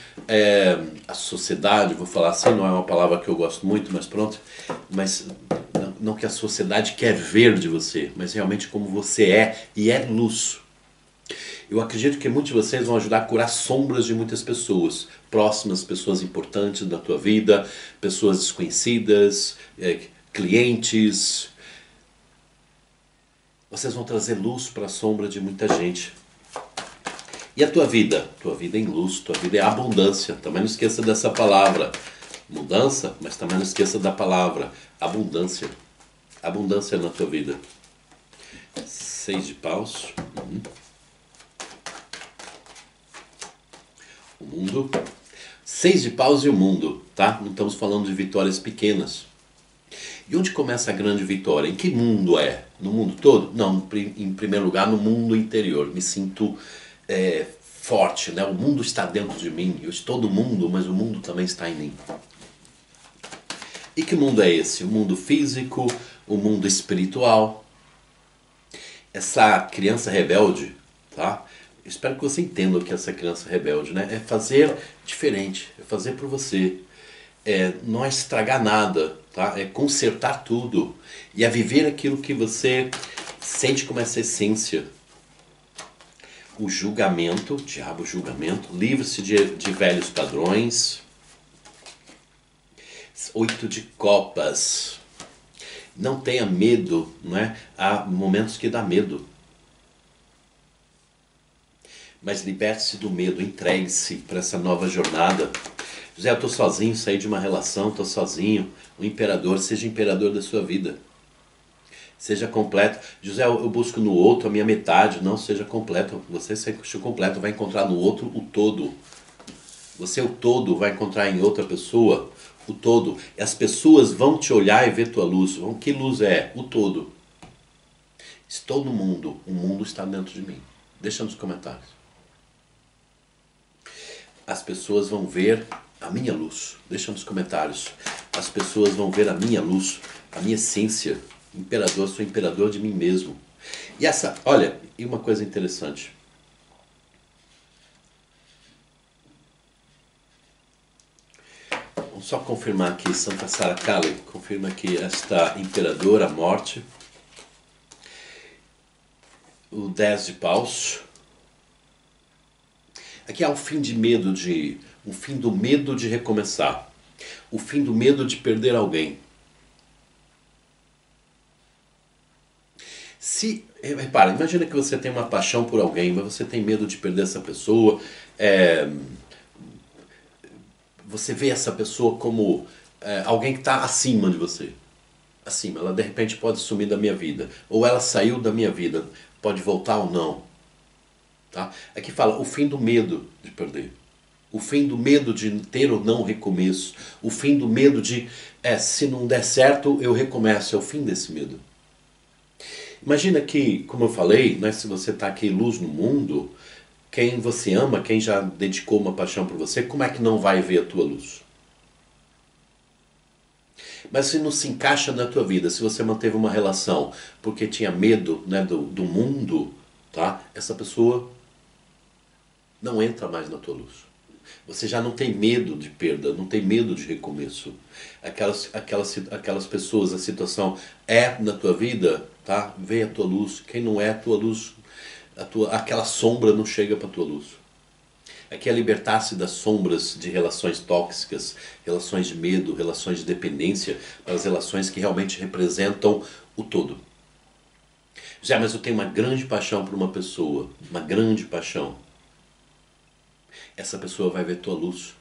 a sociedade, vou falar assim, não é uma palavra que eu gosto muito, mas pronto, mas não que a sociedade quer ver de você, mas realmente como você é, e é luz. Eu acredito que muitos de vocês vão ajudar a curar sombras de muitas pessoas, próximas, pessoas importantes da tua vida, pessoas desconhecidas, clientes. Vocês vão trazer luz para a sombra de muita gente. E a tua vida? Tua vida é em luz, tua vida é abundância. Também não esqueça dessa palavra. Mudança, mas também não esqueça da palavra abundância. Abundância na tua vida. 6 de paus. O mundo. 6 de paus e o mundo, tá? Não estamos falando de vitórias pequenas. E onde começa a grande vitória? Em que mundo é? No mundo todo? Não, em primeiro lugar no mundo interior. Me sinto forte, né? O mundo está dentro de mim. Eu estou do mundo, mas o mundo também está em mim. E que mundo é esse? O mundo físico, o mundo espiritual. Essa criança rebelde, tá? Eu espero que você entenda o que é essa criança rebelde, né? É fazer diferente, é fazer por você. É não estragar nada, tá? É consertar tudo. E é viver aquilo que você sente como essa essência. O julgamento, o diabo julgamento, livre-se de velhos padrões. 8 de copas. Não tenha medo, não é? Há momentos que dá medo. Mas liberte-se do medo, entregue-se para essa nova jornada. José, eu estou sozinho, saí de uma relação, estou sozinho. O imperador, seja imperador da sua vida. Seja completo. José, eu busco no outro a minha metade. Não, seja completo. Você seja completo, vai encontrar no outro o todo. Você o todo vai encontrar em outra pessoa o todo. E as pessoas vão te olhar e ver tua luz. Que luz é? O todo. Estou no mundo. O mundo está dentro de mim. Deixa nos comentários. As pessoas vão ver a minha luz. Deixa nos comentários. As pessoas vão ver a minha luz, a minha essência. Imperador, sou imperador de mim mesmo. E essa, olha, e uma coisa interessante. Vamos só confirmar aqui, Santa Sara Kali confirma que esta imperadora, a morte. O 10 de paus. Aqui há um fim de medo um fim do medo de recomeçar. O fim do medo de perder alguém. Repara, imagina que você tem uma paixão por alguém, mas você tem medo de perder essa pessoa. Você vê essa pessoa como alguém que está acima de você. Acima, ela de repente pode sumir da minha vida. Ou ela saiu da minha vida, pode voltar ou não. Tá? Aqui fala o fim do medo de perder. O fim do medo de ter ou não recomeço. O fim do medo de, se não der certo, eu recomeço. É o fim desse medo. Imagina que, como eu falei, né, se você está aqui luz no mundo, quem você ama, quem já dedicou uma paixão por você, como é que não vai ver a tua luz? Mas se não se encaixa na tua vida, se você manteve uma relação porque tinha medo, né, do mundo, tá? Essa pessoa não entra mais na tua luz. Você já não tem medo de perda, não tem medo de recomeço. Aquelas pessoas, a situação é na tua vida, tá? Vê a tua luz. Quem não é a tua luz, aquela sombra não chega para a tua luz. Aqui é libertar-se das sombras de relações tóxicas, relações de medo, relações de dependência, para as relações que realmente representam o todo. Já, mas eu tenho uma grande paixão por uma pessoa, uma grande paixão. Essa pessoa vai ver tua luz.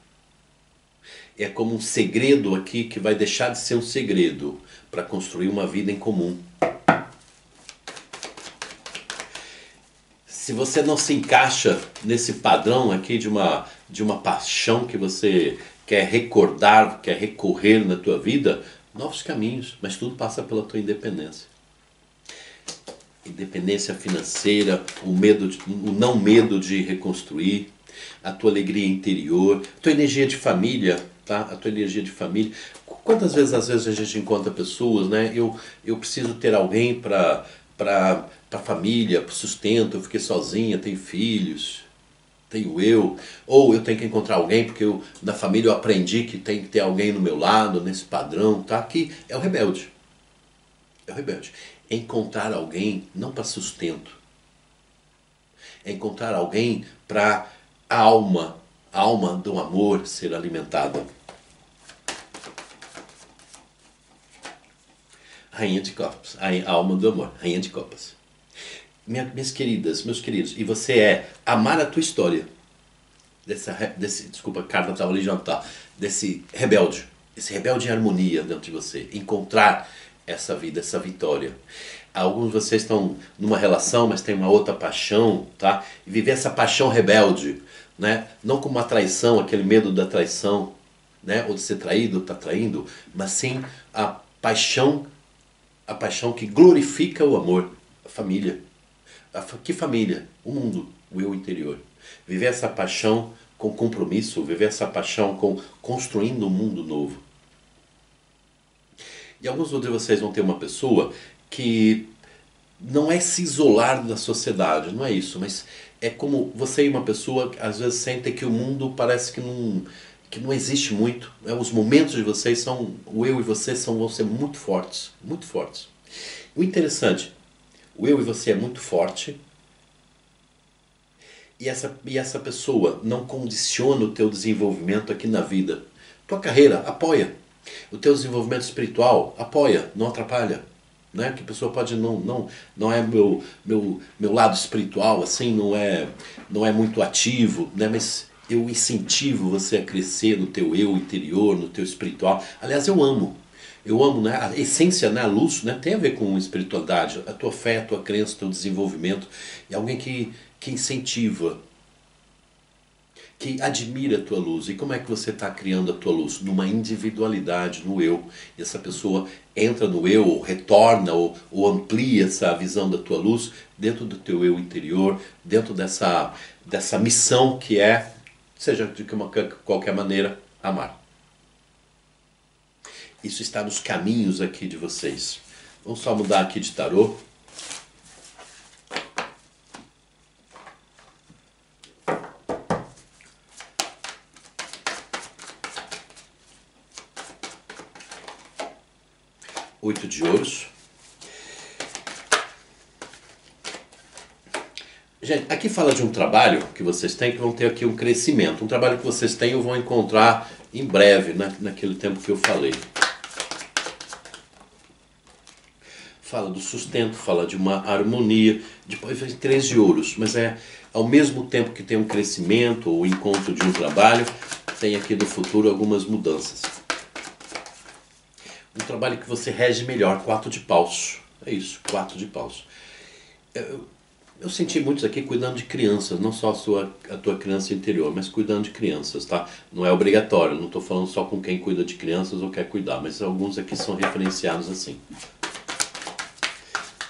É como um segredo aqui que vai deixar de ser um segredo para construir uma vida em comum. Se você não se encaixa nesse padrão aqui de uma paixão que você quer recordar, quer recorrer na tua vida, novos caminhos, mas tudo passa pela tua independência. Independência financeira, o não medo de reconstruir, a tua alegria interior, a tua energia de família, tá? A tua energia de família. Quantas vezes, às vezes, a gente encontra pessoas, né? Eu preciso ter alguém para família, para sustento, eu fiquei sozinha, tenho filhos, tenho eu. Ou eu tenho que encontrar alguém, porque na família eu aprendi que tem que ter alguém no meu lado, nesse padrão, tá? Aqui é o rebelde. É o rebelde. Encontrar alguém não para sustento. É encontrar alguém para a alma do amor ser alimentada. Rainha de Copas, a alma do amor, Rainha de Copas. Minhas queridas, meus queridos, e você amar a tua história. Desculpa, a carta estava ali já tá. Desse rebelde. Esse rebelde em harmonia dentro de você. Encontrar essa vida, essa vitória. Alguns de vocês estão numa relação, mas tem uma outra paixão, tá? E viver essa paixão rebelde, né? Não como uma traição, aquele medo da traição, né? Ou de ser traído, tá traindo, mas sim Paixão, a paixão que glorifica o amor, a família. Que família? O mundo, o eu interior. Viver essa paixão com compromisso, viver essa paixão com construindo um mundo novo. E alguns de vocês vão ter uma pessoa que não é se isolar da sociedade, não é isso, mas é como você e uma pessoa às vezes sentem que o mundo parece que não existe muito. Né? Os momentos de vocês são, o eu e você vão ser muito fortes, muito fortes. O interessante, o eu e você é muito forte e essa pessoa não condiciona o teu desenvolvimento aqui na vida. Tua carreira apoia, o teu desenvolvimento espiritual apoia, não atrapalha. Né? Que a pessoa pode não é meu lado espiritual assim, não é muito ativo, né? Mas eu incentivo você a crescer no teu eu interior, no teu espiritual. Aliás, eu amo, né? A essência, né? A luz, né? Tem a ver com espiritualidade, a tua fé, a tua crença, o teu desenvolvimento. É alguém que incentiva, que admira a tua luz. E como é que você está criando a tua luz? Numa individualidade, no eu. E essa pessoa entra no eu, ou retorna, ou amplia essa visão da tua luz dentro do teu eu interior, dentro dessa missão que é, seja de qualquer maneira, amar. Isso está nos caminhos aqui de vocês. Vamos só mudar aqui de tarô. Oito de ouros. Gente, aqui fala de um trabalho que vocês têm, que vão ter aqui um crescimento. Um trabalho que vocês têm eu vou encontrar em breve, naquele tempo que eu falei. Fala do sustento, fala de uma harmonia. Depois vem 3 de ouros, mas é ao mesmo tempo que tem um crescimento ou encontro de um trabalho, tem aqui no futuro algumas mudanças. Um trabalho que você rege melhor, 4 de paus. É isso, 4 de paus. Eu senti muitos aqui cuidando de crianças, não só a tua criança interior, mas cuidando de crianças, tá? Não é obrigatório, não estou falando só com quem cuida de crianças ou quer cuidar, mas alguns aqui são referenciados assim.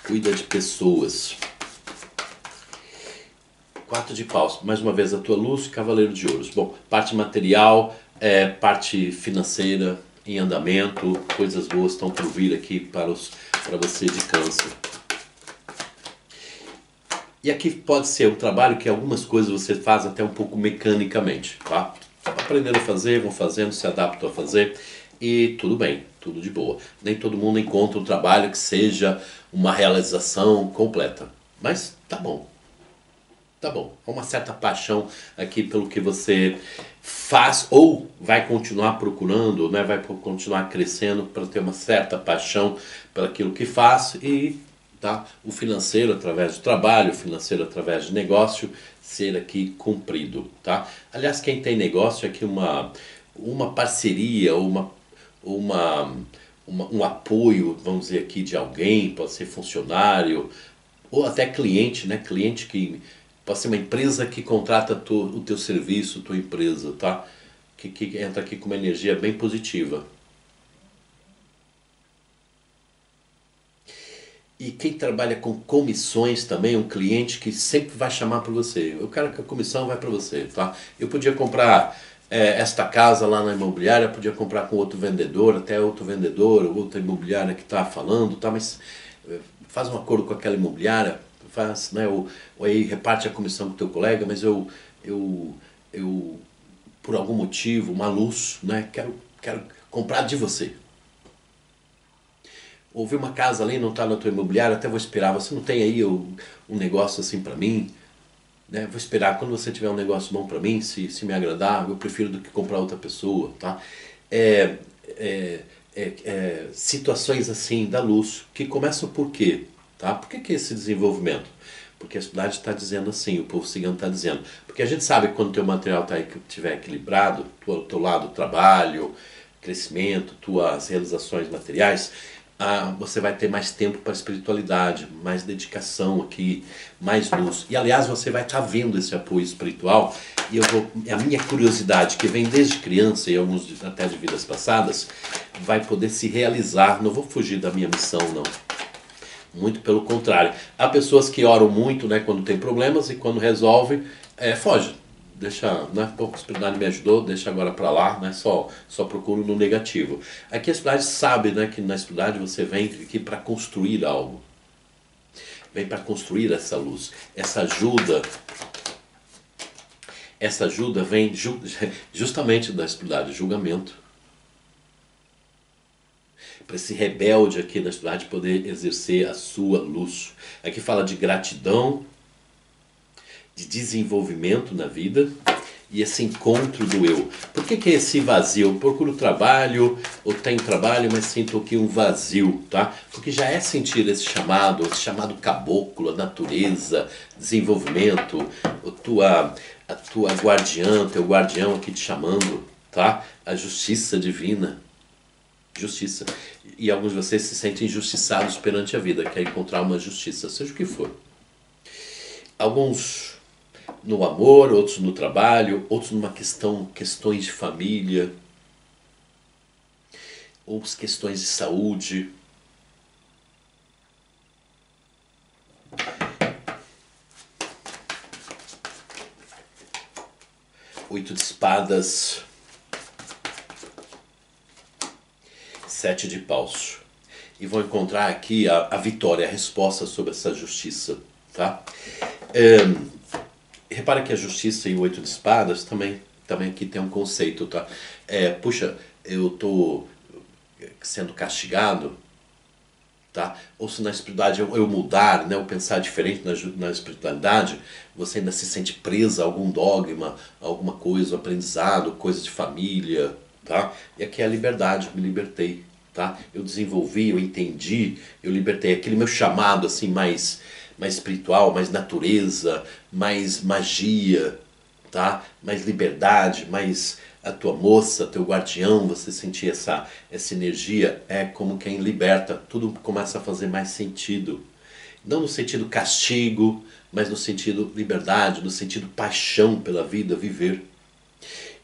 Cuida de pessoas. 4 de paus, mais uma vez a tua luz, cavaleiro de ouros. Bom, parte material, parte financeira, em andamento, coisas boas estão por vir aqui para você de câncer. E aqui pode ser um trabalho que algumas coisas você faz até um pouco mecanicamente, tá? Aprendendo a fazer, vão fazendo, se adaptam a fazer e tudo bem, tudo de boa. Nem todo mundo encontra um trabalho que seja uma realização completa, mas tá bom. Tá bom, há uma certa paixão aqui pelo que você faz ou vai continuar procurando, né? Vai continuar crescendo para ter uma certa paixão pelo aquilo que faz e tá? O financeiro através do trabalho, o financeiro através de negócio ser aqui cumprido. Tá? Aliás, quem tem negócio é aqui uma parceria, um apoio, vamos dizer aqui, de alguém, pode ser funcionário ou até cliente, né? Cliente que pode ser uma empresa que contrata o teu serviço, tua empresa, tá? Que entra aqui com uma energia bem positiva. E quem trabalha com comissões também, um cliente que sempre vai chamar para você. Eu quero que a comissão vai para você, tá? Eu podia comprar esta casa lá na imobiliária, podia comprar com outro vendedor, até outro vendedor, outra imobiliária que está falando, tá? Mas faz um acordo com aquela imobiliária, faz, né? Ou aí reparte a comissão com o teu colega, mas eu por algum motivo, uma luz, né? Quero comprar de você. Ou vi uma casa ali, não está na tua imobiliária, até vou esperar. Você não tem aí um negócio assim para mim? Né? Vou esperar, quando você tiver um negócio bom para mim, se me agradar, eu prefiro do que comprar outra pessoa. Tá? Situações assim da luz, que começam por quê? Tá? Por que esse desenvolvimento? Porque a cidade está dizendo assim, o povo cigano está dizendo. Porque a gente sabe que quando o teu material estiver equilibrado, teu lado trabalho, crescimento, tuas realizações materiais, você vai ter mais tempo para a espiritualidade, mais dedicação aqui, mais luz. E aliás, você vai estar vendo esse apoio espiritual. E a minha curiosidade, que vem desde criança e alguns até de vidas passadas, vai poder se realizar. Não vou fugir da minha missão, não. Muito pelo contrário. Há pessoas que oram muito, né, quando tem problemas, e quando resolve, foge. Deixa, né, pouco a espiritualidade me ajudou, deixa agora pra lá, né, só procuro no negativo. Aqui a espiritualidade sabe, né, que na espiritualidade você vem aqui para construir algo. Vem para construir essa luz. Essa ajuda vem justamente da espiritualidade, julgamento. Para esse rebelde aqui da espiritualidade poder exercer a sua luz. Aqui fala de gratidão, de desenvolvimento na vida e esse encontro do eu. Por que é esse vazio? Eu procuro trabalho, ou tenho trabalho, mas sinto aqui um vazio, tá? Porque já é sentir esse chamado caboclo, a natureza, desenvolvimento, a tua guardiã, teu guardião aqui te chamando, tá? A justiça divina. Justiça. E alguns de vocês se sentem injustiçados perante a vida, querem encontrar uma justiça, seja o que for. Alguns no amor, outros no trabalho, outros questões de família, outros questões de saúde. Oito de espadas, sete de paus. E vão encontrar aqui a vitória, a resposta sobre essa justiça, tá? Repara que a justiça e o oito de espadas também aqui tem um conceito, tá? Puxa, eu estou sendo castigado, tá? Ou se na espiritualidade eu mudar, né, eu pensar diferente na espiritualidade, você ainda se sente presa a algum dogma, alguma coisa, um aprendizado, coisa de família, tá? E aqui é a liberdade, eu me libertei, tá? Eu desenvolvi, eu entendi, eu libertei. Aquele meu chamado assim mais espiritual, mais natureza, mais magia, tá? Mais liberdade, mais a tua moça, teu guardião, você sentir essa energia, é como quem liberta, tudo começa a fazer mais sentido. Não no sentido castigo, mas no sentido liberdade, no sentido paixão pela vida, viver.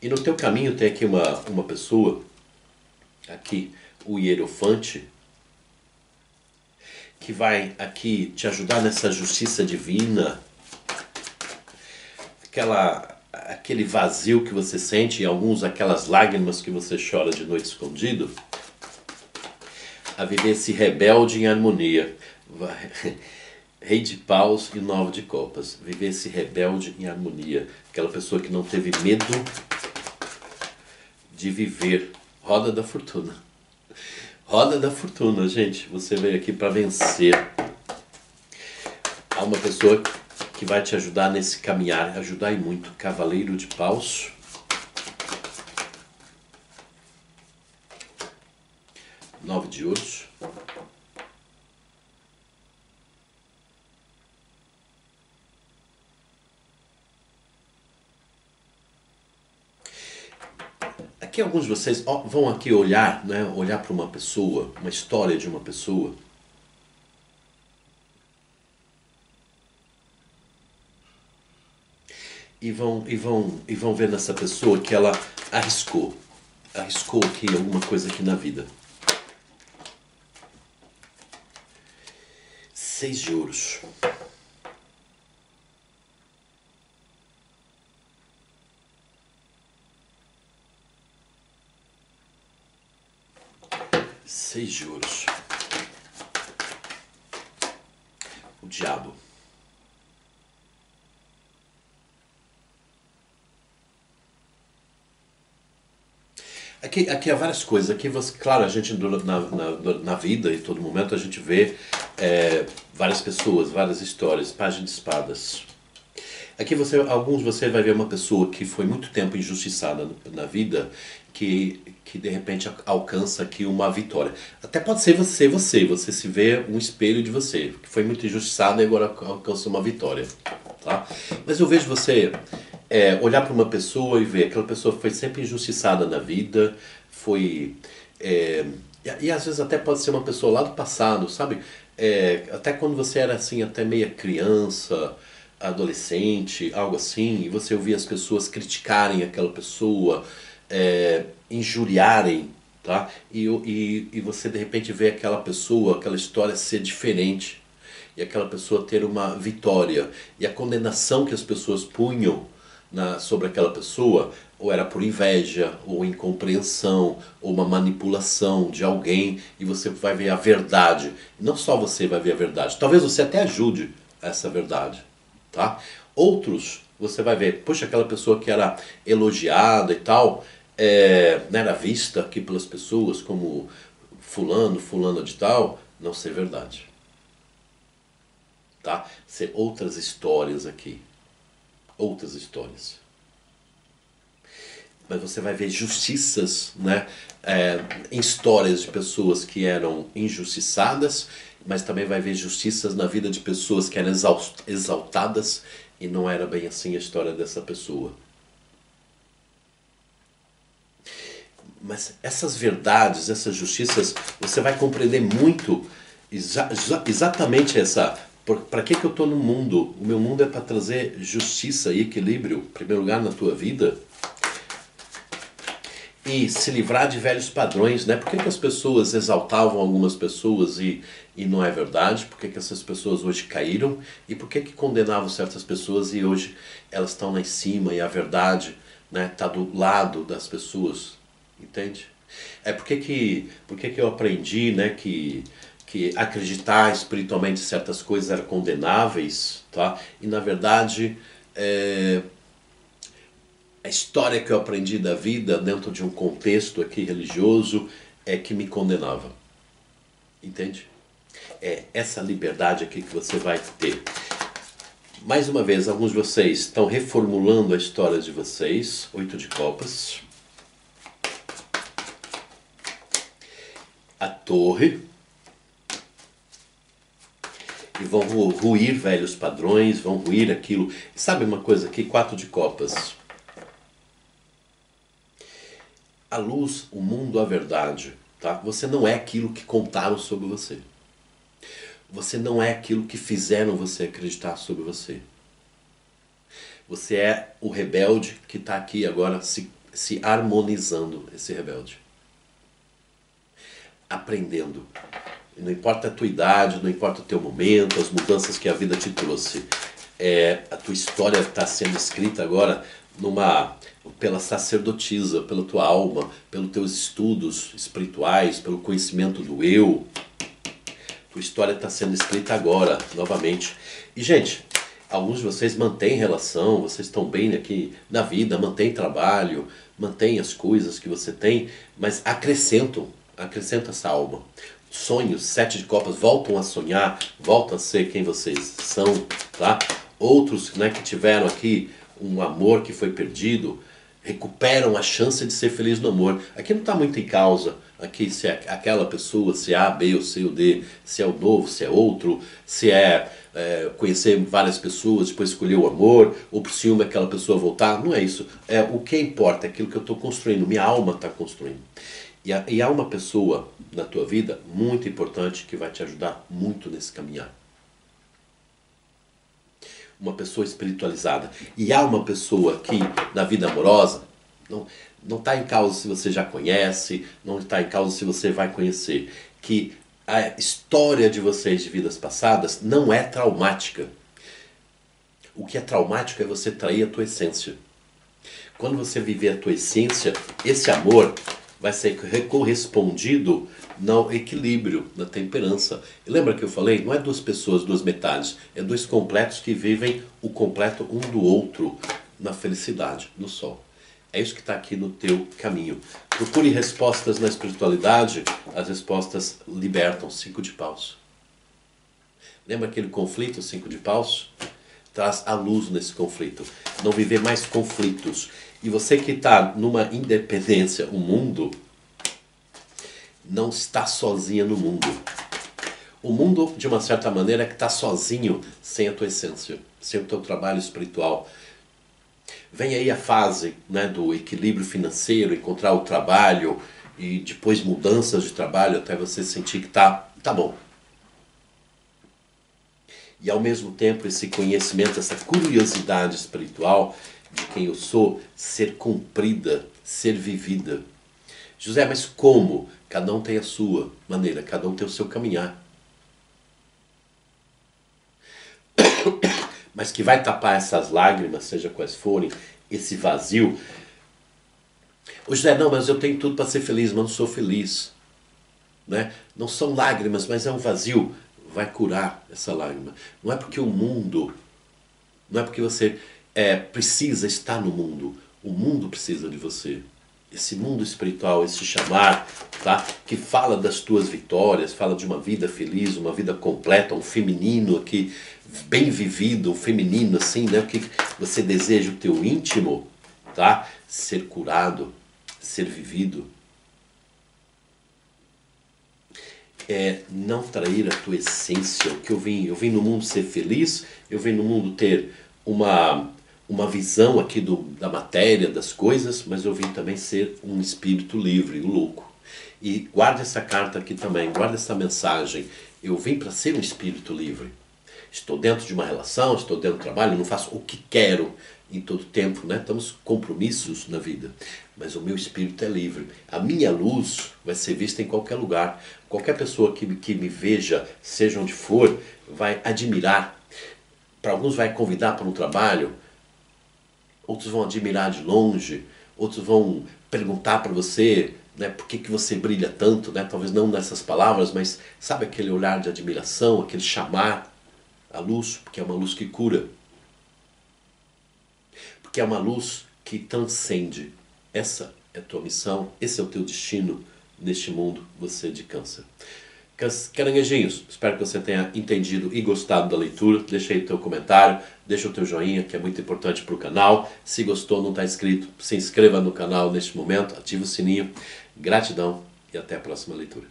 E no teu caminho tem aqui uma pessoa, aqui o Hierofante, que vai aqui te ajudar nessa justiça divina, aquele vazio que você sente, e alguns aquelas lágrimas que você chora de noite escondido, a viver esse rebelde em harmonia. Rei de paus e nove de copas. Viver esse rebelde em harmonia. Aquela pessoa que não teve medo de viver. Roda da fortuna. Roda da fortuna, gente. Você veio aqui para vencer. Há uma pessoa que vai te ajudar nesse caminhar. Ajudar e muito. Cavaleiro de paus. Nove de ouros. Aqui alguns de vocês vão aqui olhar, né, olhar para uma pessoa, uma história de uma pessoa. E vão ver nessa pessoa que ela arriscou aqui alguma coisa aqui na vida. Seis de ouros. Seis de ouros. O diabo. Aqui há várias coisas. Aqui você, claro, a gente na vida e todo momento a gente vê várias pessoas, várias histórias, página de espadas. Aqui alguns de vocês vai ver uma pessoa que foi muito tempo injustiçada na vida, que de repente alcança aqui uma vitória. Até pode ser você se vê um espelho de você, que foi muito injustiçado e agora alcançou uma vitória. Tá? Mas eu vejo você olhar para uma pessoa e ver aquela pessoa foi sempre injustiçada na vida, foi E às vezes até pode ser uma pessoa lá do passado, sabe? Até quando você era assim, até meia criança, adolescente, algo assim, e você ouvia as pessoas criticarem aquela pessoa, injuriarem, tá? E você de repente vê aquela pessoa, aquela história ser diferente, e aquela pessoa ter uma vitória. E a condenação que as pessoas punham sobre aquela pessoa, ou era por inveja, ou incompreensão, ou uma manipulação de alguém, e você vai ver a verdade. Não só você vai ver a verdade, talvez você até ajude essa verdade, tá? Outros, você vai ver, puxa, aquela pessoa que era elogiada e tal, era vista aqui pelas pessoas como fulano, fulana de tal, não ser verdade, tá? Ser outras histórias aqui, outras histórias. Mas você vai ver justiças, né, em histórias de pessoas que eram injustiçadas, mas também vai ver justiças na vida de pessoas que eram exaltadas e não era bem assim a história dessa pessoa. Mas essas verdades, essas justiças, você vai compreender muito exatamente essa. Para que eu estou no mundo? O meu mundo é para trazer justiça e equilíbrio, em primeiro lugar, na tua vida. E se livrar de velhos padrões, né? Por que as pessoas exaltavam algumas pessoas e não é verdade? Por que essas pessoas hoje caíram? E por que condenavam certas pessoas e hoje elas estão lá em cima e a verdade, né, está do lado das pessoas? Entende? Por que eu aprendi, né, que acreditar espiritualmente em certas coisas eram condenáveis, tá? E na verdade, a história que eu aprendi da vida dentro de um contexto aqui religioso é que me condenava. Entende? É essa liberdade aqui que você vai ter. Mais uma vez, alguns de vocês estão reformulando a história de vocês. 8 de copas. A torre. E vão ruir velhos padrões, vão ruir aquilo. E sabe uma coisa aqui? 4 de copas. A luz, o mundo, a verdade. Tá? Você não é aquilo que contaram sobre você. Você não é aquilo que fizeram você acreditar sobre você. Você é o rebelde que está aqui agora se harmonizando, esse rebelde. Aprendendo. Não importa a tua idade, não importa o teu momento, as mudanças que a vida te trouxe. A tua história está sendo escrita agora pela sacerdotisa, pela tua alma, pelos teus estudos espirituais, pelo conhecimento do eu. Tua história está sendo escrita agora, novamente. E, gente, alguns de vocês mantêm relação, vocês estão bem aqui na vida, mantêm trabalho, mantêm as coisas que você tem, mas acrescentam essa alma. Sonhos, 7 de copas, voltam a sonhar, voltam a ser quem vocês são, tá? Outros, né, que tiveram aqui um amor que foi perdido, recuperam a chance de ser feliz no amor. Aqui não está muito em causa aqui se é aquela pessoa, se é A, B ou C ou D, se é o novo, se é outro, se conhecer várias pessoas, depois escolher o amor, ou por ciúme aquela pessoa voltar. Não é isso. O que importa é aquilo que eu estou construindo, minha alma está construindo. E há uma pessoa na tua vida muito importante que vai te ajudar muito nesse caminhar. Uma pessoa espiritualizada. E há uma pessoa que na vida amorosa não está em causa se você já conhece, não está em causa se você vai conhecer, que a história de vocês de vidas passadas não é traumática. O que é traumático é você trair a tua essência. Quando você viver a tua essência, esse amor vai ser correspondido no equilíbrio, na temperança. E lembra que eu falei? Não é duas pessoas, duas metades. É dois completos que vivem o completo um do outro na felicidade, no sol. É isso que está aqui no teu caminho. Procure respostas na espiritualidade. As respostas libertam. 5 de paus. Lembra aquele conflito, 5 de paus? Traz a luz nesse conflito. Não viver mais conflitos. E você que está numa independência, o mundo não está sozinha no mundo. O mundo, de uma certa maneira, é que está sozinho sem a tua essência, sem o teu trabalho espiritual. Vem aí a fase, né, do equilíbrio financeiro, encontrar o trabalho e depois mudanças de trabalho até você sentir que tá bom. E ao mesmo tempo esse conhecimento, essa curiosidade espiritual de quem eu sou, ser cumprida, ser vivida. José, mas como? Cada um tem a sua maneira, cada um tem o seu caminhar. Mas que vai tapar essas lágrimas, seja quais forem, esse vazio. Ô José, não, mas eu tenho tudo para ser feliz, mas não sou feliz. Né? Não são lágrimas, mas é um vazio. Vai curar essa lágrima. Não é porque o mundo, não é porque você precisa estar no mundo. O mundo precisa de você. Esse mundo espiritual, esse chamar, tá? Que fala das tuas vitórias, fala de uma vida feliz, uma vida completa, um feminino aqui, bem vivido, um feminino assim, né? O que você deseja, o teu íntimo, tá? Ser curado, ser vivido. Não trair a tua essência. O que eu vim no mundo ser feliz, eu vim no mundo ter uma visão aqui da matéria, das coisas, mas eu vim também ser um espírito livre, um louco. E guarda essa carta aqui também, guarda essa mensagem. Eu vim para ser um espírito livre. Estou dentro de uma relação, estou dentro do trabalho, não faço o que quero em todo tempo, né? Temos compromissos na vida, mas o meu espírito é livre. A minha luz vai ser vista em qualquer lugar. Qualquer pessoa que me veja, seja onde for, vai admirar. Para alguns vai convidar para um trabalho, outros vão admirar de longe, outros vão perguntar para você, né, por que você brilha tanto, né? Talvez não nessas palavras, mas sabe aquele olhar de admiração, aquele chamar a luz, porque é uma luz que cura. Porque é uma luz que transcende. Essa é a tua missão, esse é o teu destino neste mundo, você de Câncer. Caranguejinhos, espero que você tenha entendido e gostado da leitura. Deixa aí o teu comentário, deixa o teu joinha, que é muito importante para o canal. Se gostou, não está inscrito, se inscreva no canal neste momento, ative o sininho. Gratidão e até a próxima leitura.